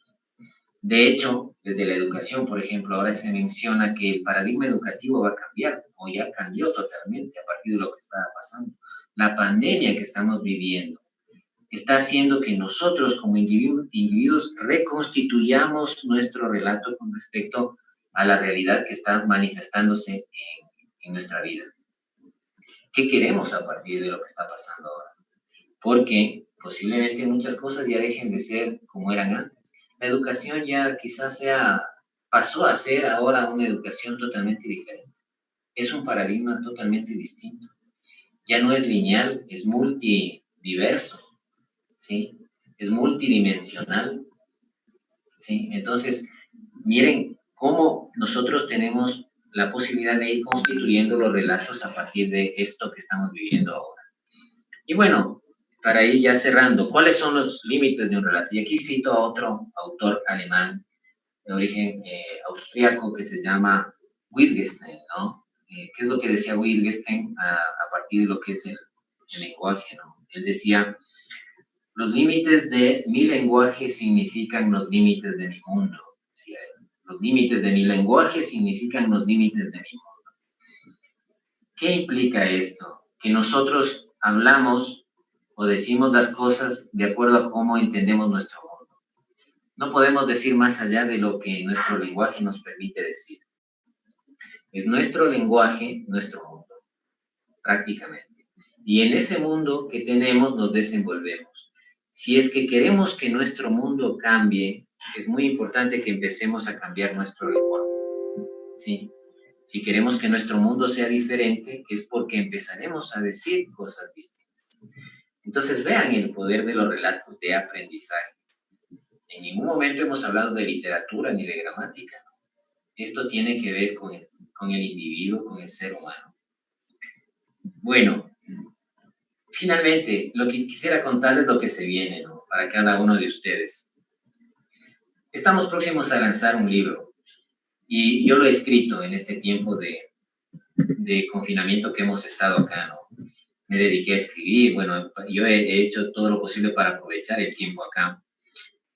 S3: De hecho, desde la educación, por ejemplo, ahora se menciona que el paradigma educativo va a cambiar, o ya cambió totalmente a partir de lo que estaba pasando. La pandemia que estamos viviendo está haciendo que nosotros como individuos reconstituyamos nuestro relato con respecto a la realidad que está manifestándose en nuestra vida. ¿Qué queremos a partir de lo que está pasando ahora? Porque posiblemente muchas cosas ya dejen de ser como eran antes. La educación ya quizás pasó a ser ahora una educación totalmente diferente. Es un paradigma totalmente distinto. Ya no es lineal, es multidiverso, ¿sí? Es multidimensional, ¿sí? Entonces, miren cómo nosotros tenemos la posibilidad de ir constituyendo los relatos a partir de esto que estamos viviendo ahora. Y bueno, para ir ya cerrando, ¿cuáles son los límites de un relato? Y aquí cito a otro autor alemán de origen austríaco que se llama Wittgenstein, ¿no? ¿Qué es lo que decía Wittgenstein a partir de lo que es el lenguaje, ¿no? Él decía, los límites de mi lenguaje significan los límites de mi mundo, decía él. Los límites de mi lenguaje significan los límites de mi mundo. ¿Qué implica esto? Que nosotros hablamos o decimos las cosas de acuerdo a cómo entendemos nuestro mundo. No podemos decir más allá de lo que nuestro lenguaje nos permite decir. Es nuestro lenguaje, nuestro mundo, prácticamente. Y en ese mundo que tenemos nos desenvolvemos. Si es que queremos que nuestro mundo cambie, es muy importante que empecemos a cambiar nuestro lenguaje. ¿Sí? Si queremos que nuestro mundo sea diferente, es porque empezaremos a decir cosas distintas. Entonces vean el poder de los relatos de aprendizaje. En ningún momento hemos hablado de literatura ni de gramática. Esto tiene que ver con el individuo, con el ser humano. Bueno, finalmente, lo que quisiera contarles es lo que se viene, ¿no? Para cada uno de ustedes. Estamos próximos a lanzar un libro y yo lo he escrito en este tiempo de confinamiento que hemos estado acá, ¿no? Me dediqué a escribir, bueno, yo he hecho todo lo posible para aprovechar el tiempo acá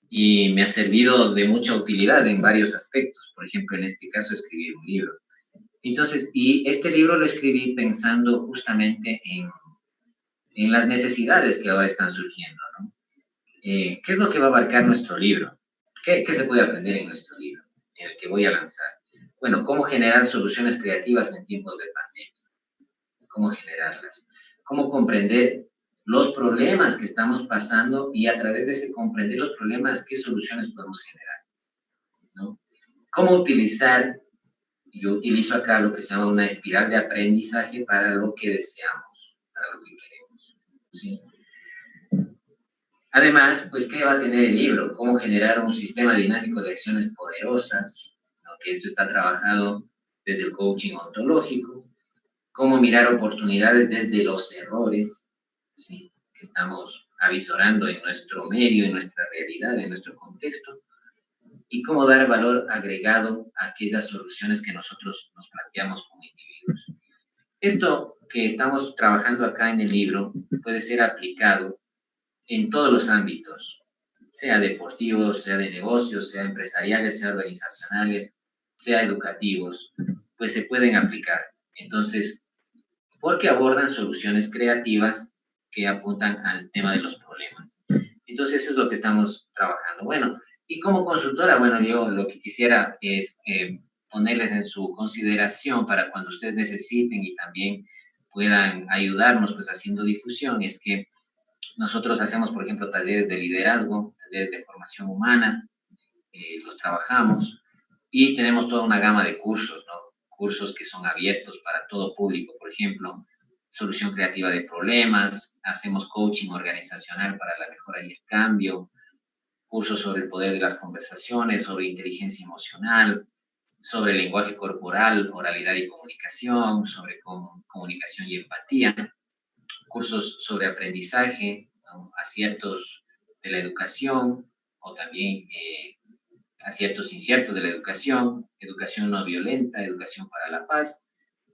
S3: y me ha servido de mucha utilidad en varios aspectos, por ejemplo, en este caso, escribir un libro. Entonces, y este libro lo escribí pensando justamente en las necesidades que ahora están surgiendo, ¿no? ¿Qué es lo que va a abarcar nuestro libro? ¿Qué se puede aprender en nuestro libro, en el que voy a lanzar? Bueno, cómo generar soluciones creativas en tiempos de pandemia. Cómo generarlas. Cómo comprender los problemas que estamos pasando y a través de ese comprender los problemas, qué soluciones podemos generar, ¿no? Cómo utilizar, yo utilizo acá lo que se llama una espiral de aprendizaje para lo que deseamos, para lo que queremos, ¿sí? Además, pues, ¿qué va a tener el libro? Cómo generar un sistema dinámico de acciones poderosas, ¿no? Que esto está trabajado desde el coaching ontológico. Cómo mirar oportunidades desde los errores, ¿sí? Que estamos avisorando en nuestro medio, en nuestra realidad, en nuestro contexto. Y cómo dar valor agregado a aquellas soluciones que nosotros nos planteamos como individuos. Esto que estamos trabajando acá en el libro puede ser aplicado en todos los ámbitos, sea deportivos, sea de negocios, sea empresariales, sea organizacionales, sea educativos, pues se pueden aplicar. Entonces, porque abordan soluciones creativas que apuntan al tema de los problemas. Entonces, eso es lo que estamos trabajando. Bueno, y como consultora, bueno, yo lo que quisiera es ponerles en su consideración para cuando ustedes necesiten y también puedan ayudarnos pues haciendo difusión, es que nosotros hacemos, por ejemplo, talleres de liderazgo, talleres de formación humana, los trabajamos y tenemos toda una gama de cursos, ¿no? Cursos que son abiertos para todo público, por ejemplo, solución creativa de problemas, hacemos coaching organizacional para la mejora y el cambio, cursos sobre el poder de las conversaciones, sobre inteligencia emocional, sobre lenguaje corporal, oralidad y comunicación, sobre comunicación y empatía, cursos sobre aprendizaje, ¿no? Aciertos de la educación o también aciertos inciertos de la educación, educación no violenta, educación para la paz,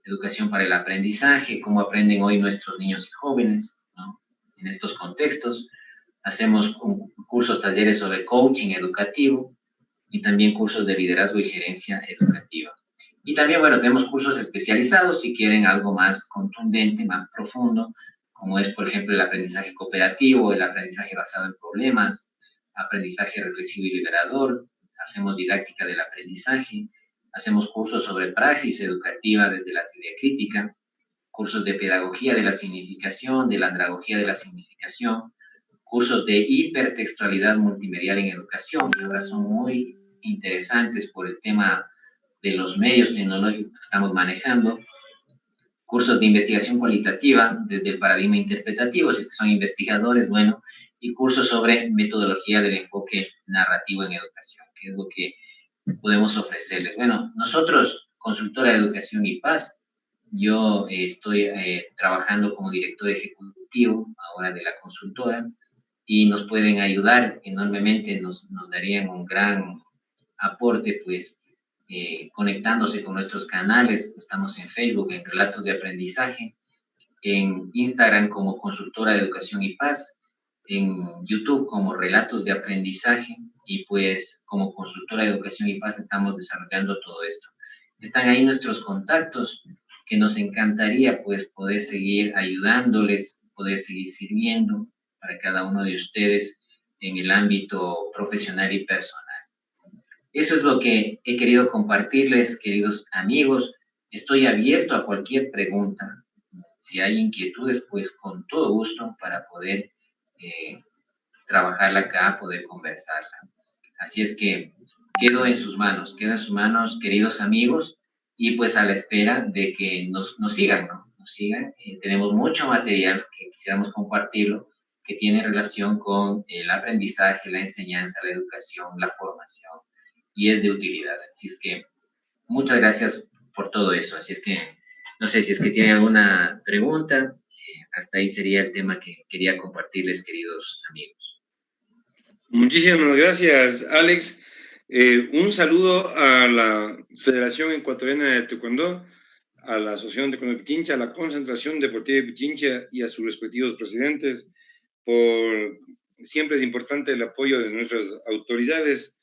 S3: educación para el aprendizaje, cómo aprenden hoy nuestros niños y jóvenes, ¿no? En estos contextos. Hacemos cursos, talleres sobre coaching educativo y también cursos de liderazgo y gerencia educativa. Y también, bueno, tenemos cursos especializados si quieren algo más contundente, más profundo, como es, por ejemplo, el aprendizaje cooperativo, el aprendizaje basado en problemas, aprendizaje reflexivo y liberador, hacemos didáctica del aprendizaje, hacemos cursos sobre praxis educativa desde la teoría crítica, cursos de pedagogía de la significación, de la andragogía de la significación, cursos de hipertextualidad multimedial en educación, que ahora son muy interesantes por el tema de los medios tecnológicos que estamos manejando, cursos de investigación cualitativa desde el paradigma interpretativo, si es que son investigadores, bueno, y cursos sobre metodología del enfoque narrativo en educación, que es lo que podemos ofrecerles. Bueno, nosotros, Consultora de Educación y Paz, yo estoy trabajando como director ejecutivo ahora de la consultora y nos pueden ayudar enormemente, nos darían un gran aporte, pues, conectándose con nuestros canales. Estamos en Facebook, en Relatos de Aprendizaje, en Instagram como Consultora de Educación y Paz, en YouTube como Relatos de Aprendizaje y pues como Consultora de Educación y Paz estamos desarrollando todo esto. Están ahí nuestros contactos que nos encantaría pues poder seguir ayudándoles, poder seguir sirviendo para cada uno de ustedes en el ámbito profesional y personal. Eso es lo que he querido compartirles, queridos amigos. Estoy abierto a cualquier pregunta. Si hay inquietudes, pues con todo gusto para poder trabajarla acá, poder conversarla. Así es que quedo en sus manos, queridos amigos, y pues a la espera de que nos sigan, ¿no? Nos sigan. Tenemos mucho material que quisiéramos compartirlo, que tiene relación con el aprendizaje, la enseñanza, la educación, la formación, y es de utilidad. Así es que muchas gracias por todo eso. Así es que no sé si es que tienen alguna pregunta. Hasta ahí sería el tema que quería compartirles, queridos amigos.
S1: Muchísimas gracias, Alex. Un saludo a la Federación Ecuatoriana de Taekwondo, a la Asociación de Taekwondo de Pichincha, a la Concentración Deportiva de Pichincha y a sus respectivos presidentes. Siempre es importante el apoyo de nuestras autoridades.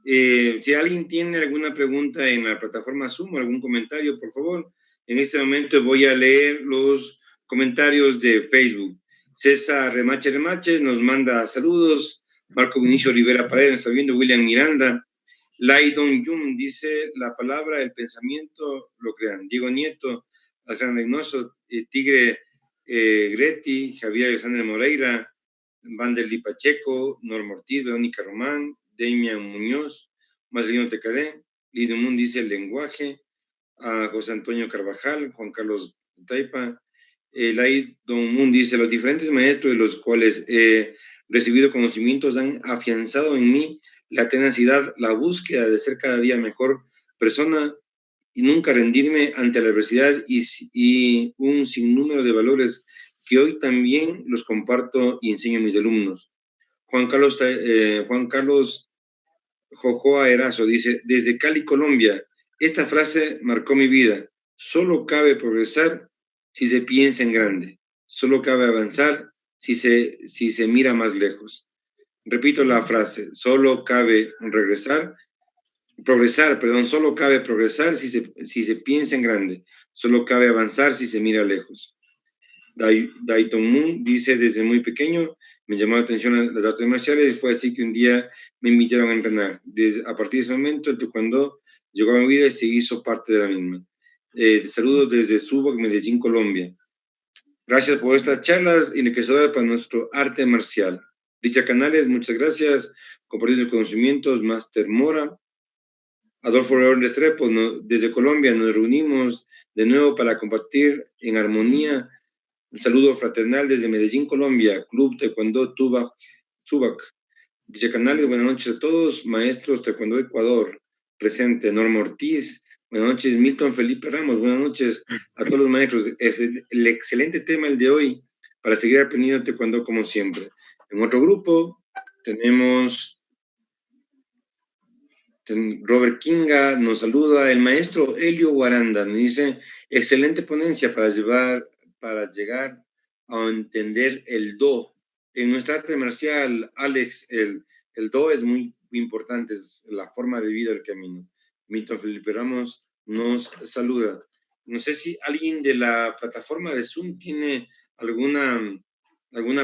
S1: Si alguien tiene alguna pregunta en la plataforma Zoom o algún comentario, por favor, en este momento voy a leer los comentarios de Facebook. César Remache nos manda saludos. Marco Vinicio Rivera Paredes nos está viendo. William Miranda. Lai Don Yum dice: la palabra, el pensamiento lo crean. Diego Nieto, Adrián Reynoso, Tigre Greti, Javier Alexander Moreira, Vanderly Pacheco, Norma Ortiz, Verónica Román, Damian Muñoz, Marcelino Tecadé. Lidio Mun dice: el lenguaje. A José Antonio Carvajal, Juan Carlos Taipa. Lai Don Mun dice: los diferentes maestros de los cuales he recibido conocimientos han afianzado en mí la tenacidad, la búsqueda de ser cada día mejor persona y nunca rendirme ante la adversidad y un sinnúmero de valores que hoy también los comparto y enseño a mis alumnos. Juan Carlos Jojoa Erazo dice: desde Cali, Colombia, esta frase marcó mi vida. Solo cabe progresar si se piensa en grande. Solo cabe avanzar si se mira más lejos. Repito la frase: solo cabe solo cabe progresar si se piensa en grande. Solo cabe avanzar si se mira lejos. Daiton Moon dice: desde muy pequeño me llamó la atención las artes marciales, fue así que un día me invitaron a entrenar. A partir de ese momento el taekwondo llegó a mi vida y se hizo parte de la misma. Saludos desde Subac, Medellín, Colombia. Gracias por estas charlas enriquecedoras para nuestro arte marcial. Richa Canales, muchas gracias. Compartir sus conocimientos, Master Mora. Adolfo León Restrepo, desde Colombia nos reunimos de nuevo para compartir en armonía. Un saludo fraternal desde Medellín, Colombia, Club Taekwondo Subac. Canales, buenas noches a todos, maestros Taekwondo Ecuador, presente, Norma Ortiz, buenas noches, Milton Felipe Ramos, buenas noches a todos los maestros. Es el excelente tema el de hoy, para seguir aprendiendo Taekwondo como siempre. En otro grupo tenemos Robert Kinga, nos saluda el maestro Helio Guaranda, nos dice, excelente ponencia para llegar a entender el Do. En nuestra arte marcial, Alex, el Do es muy importante, es la forma de vida, el camino. Milton Felipe Ramos nos saluda. No sé si alguien de la plataforma de Zoom tiene alguna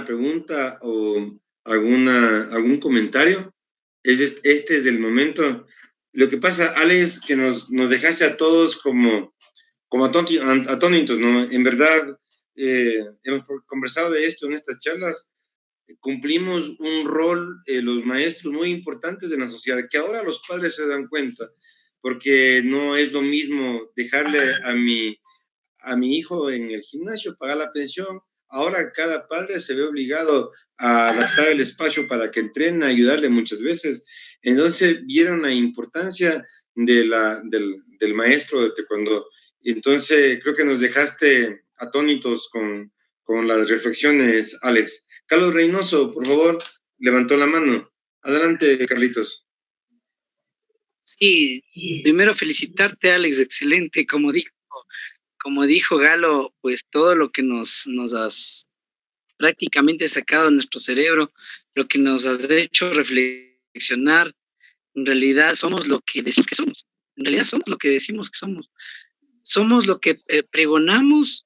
S1: pregunta o algún comentario. Este es el momento. Lo que pasa, Alex, que nos dejaste a todos como atónitos, ¿no? En verdad, hemos conversado de esto en estas charlas, cumplimos un rol, los maestros, muy importantes en la sociedad, que ahora los padres se dan cuenta, porque no es lo mismo dejarle a mi hijo en el gimnasio, pagar la pensión. Ahora cada padre se ve obligado a adaptar el espacio para que entrene, ayudarle muchas veces. Entonces vieron la importancia del maestro de taekwondo. Entonces creo que nos dejaste atónitos con las reflexiones, Alex. Carlos Reynoso, por favor, levantó la mano. Adelante, Carlitos.
S4: Sí, primero felicitarte, Alex, excelente, como dijo Galo, pues todo lo que nos has prácticamente sacado de nuestro cerebro, lo que nos has hecho reflexionar, en realidad somos lo que decimos que somos, en realidad somos lo que decimos que somos lo que pregonamos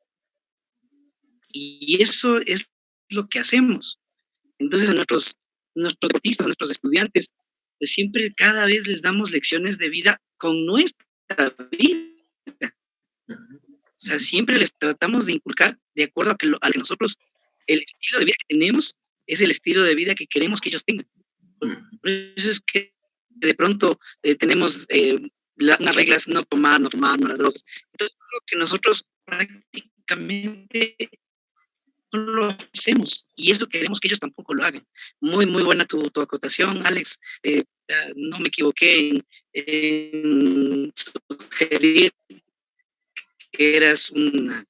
S4: y eso es lo que hacemos. Entonces a nuestros artistas, a nuestros estudiantes, pues siempre cada vez les damos lecciones de vida con nuestra vida. O sea, siempre les tratamos de inculcar de acuerdo a que nosotros, el estilo de vida que tenemos es el estilo de vida que queremos que ellos tengan. Por eso es que de pronto tenemos unas reglas, no tomar, no droga. Entonces, lo que nosotros prácticamente no lo hacemos y eso queremos que ellos tampoco lo hagan. Muy, muy buena tu acotación, Alex. No me equivoqué en sugerir que eras una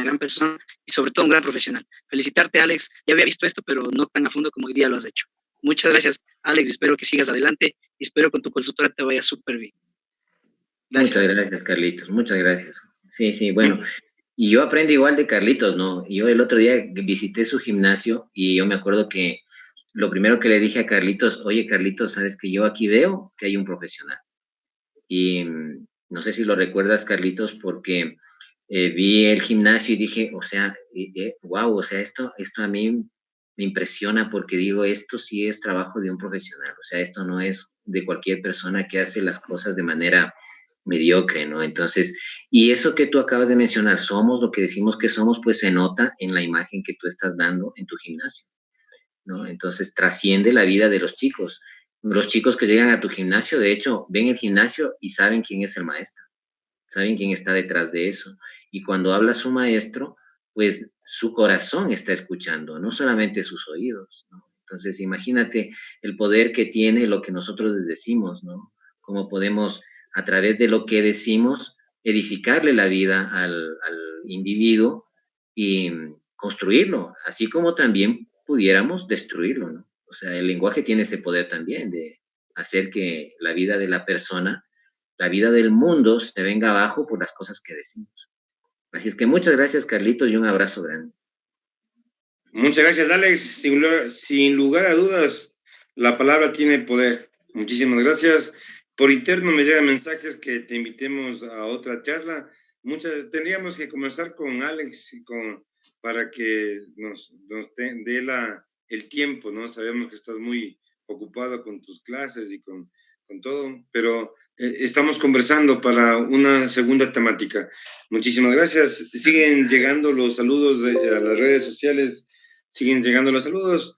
S4: gran persona y sobre todo un gran profesional. Felicitarte, Alex. Ya había visto esto, pero no tan a fondo como hoy día lo has hecho. Muchas gracias, Alex. Espero que sigas adelante y espero con tu consultora te vaya súper bien.
S3: Gracias. Muchas gracias, Carlitos. Muchas gracias. Sí, bueno. Y yo aprendo igual de Carlitos, ¿no? Yo el otro día visité su gimnasio y yo me acuerdo que lo primero que le dije a Carlitos, oye, Carlitos, ¿sabes que yo aquí veo que hay un profesional? Y no sé si lo recuerdas, Carlitos, porque vi el gimnasio y dije, o sea, wow, o sea, esto a mí me impresiona porque digo, esto sí es trabajo de un profesional, o sea, esto no es de cualquier persona que hace las cosas de manera mediocre, ¿no? Entonces, y eso que tú acabas de mencionar, somos lo que decimos que somos, pues se nota en la imagen que tú estás dando en tu gimnasio, ¿no? Entonces, trasciende la vida de los chicos. Los chicos que llegan a tu gimnasio, de hecho, ven el gimnasio y saben quién es el maestro, saben quién está detrás de eso. Y cuando habla su maestro, pues su corazón está escuchando, no solamente sus oídos, ¿no? Entonces, imagínate el poder que tiene lo que nosotros les decimos, ¿no? Cómo podemos, a través de lo que decimos, edificarle la vida al individuo y construirlo, así como también pudiéramos destruirlo, ¿no? O sea, el lenguaje tiene ese poder también de hacer que la vida de la persona, la vida del mundo se venga abajo por las cosas que decimos. Así es que muchas gracias, Carlitos, y un abrazo grande.
S1: Muchas gracias, Alex. Sin lugar a dudas, la palabra tiene poder. Muchísimas gracias. Por interno me llegan mensajes que te invitemos a otra charla. Tendríamos que comenzar con Alex para que nos dé el tiempo, ¿no? Sabemos que estás muy ocupado con tus clases y con todo, pero estamos conversando para una segunda temática. Muchísimas gracias. Siguen llegando los saludos a las redes sociales, siguen llegando los saludos,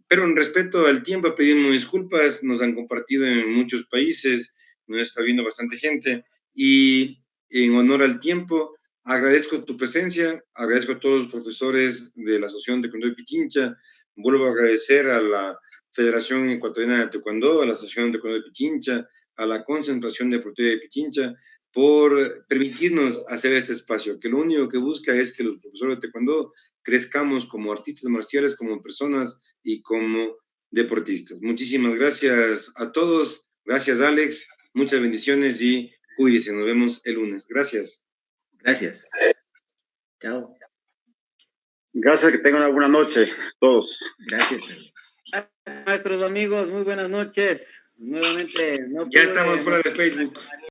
S1: pero en respeto al tiempo pedimos disculpas, nos han compartido en muchos países, nos está viendo bastante gente, y en honor al tiempo, agradezco tu presencia, agradezco a todos los profesores de la Asociación de Taekwondo de Pichincha, vuelvo a agradecer a la Federación Ecuatoriana de Taekwondo, a la Asociación de Taekwondo de Pichincha, a la Concentración Deportiva de Pichincha, por permitirnos hacer este espacio, que lo único que busca es que los profesores de Taekwondo crezcamos como artistas marciales, como personas y como deportistas. Muchísimas gracias a todos. Gracias, Alex. Muchas bendiciones y cuídense. Nos vemos el lunes. Gracias.
S3: Gracias. Chao.
S7: Gracias, que tengan una buena noche todos.
S3: Gracias.
S8: Nuestros amigos, muy buenas noches. Nuevamente.
S1: Ya estamos fuera de Facebook.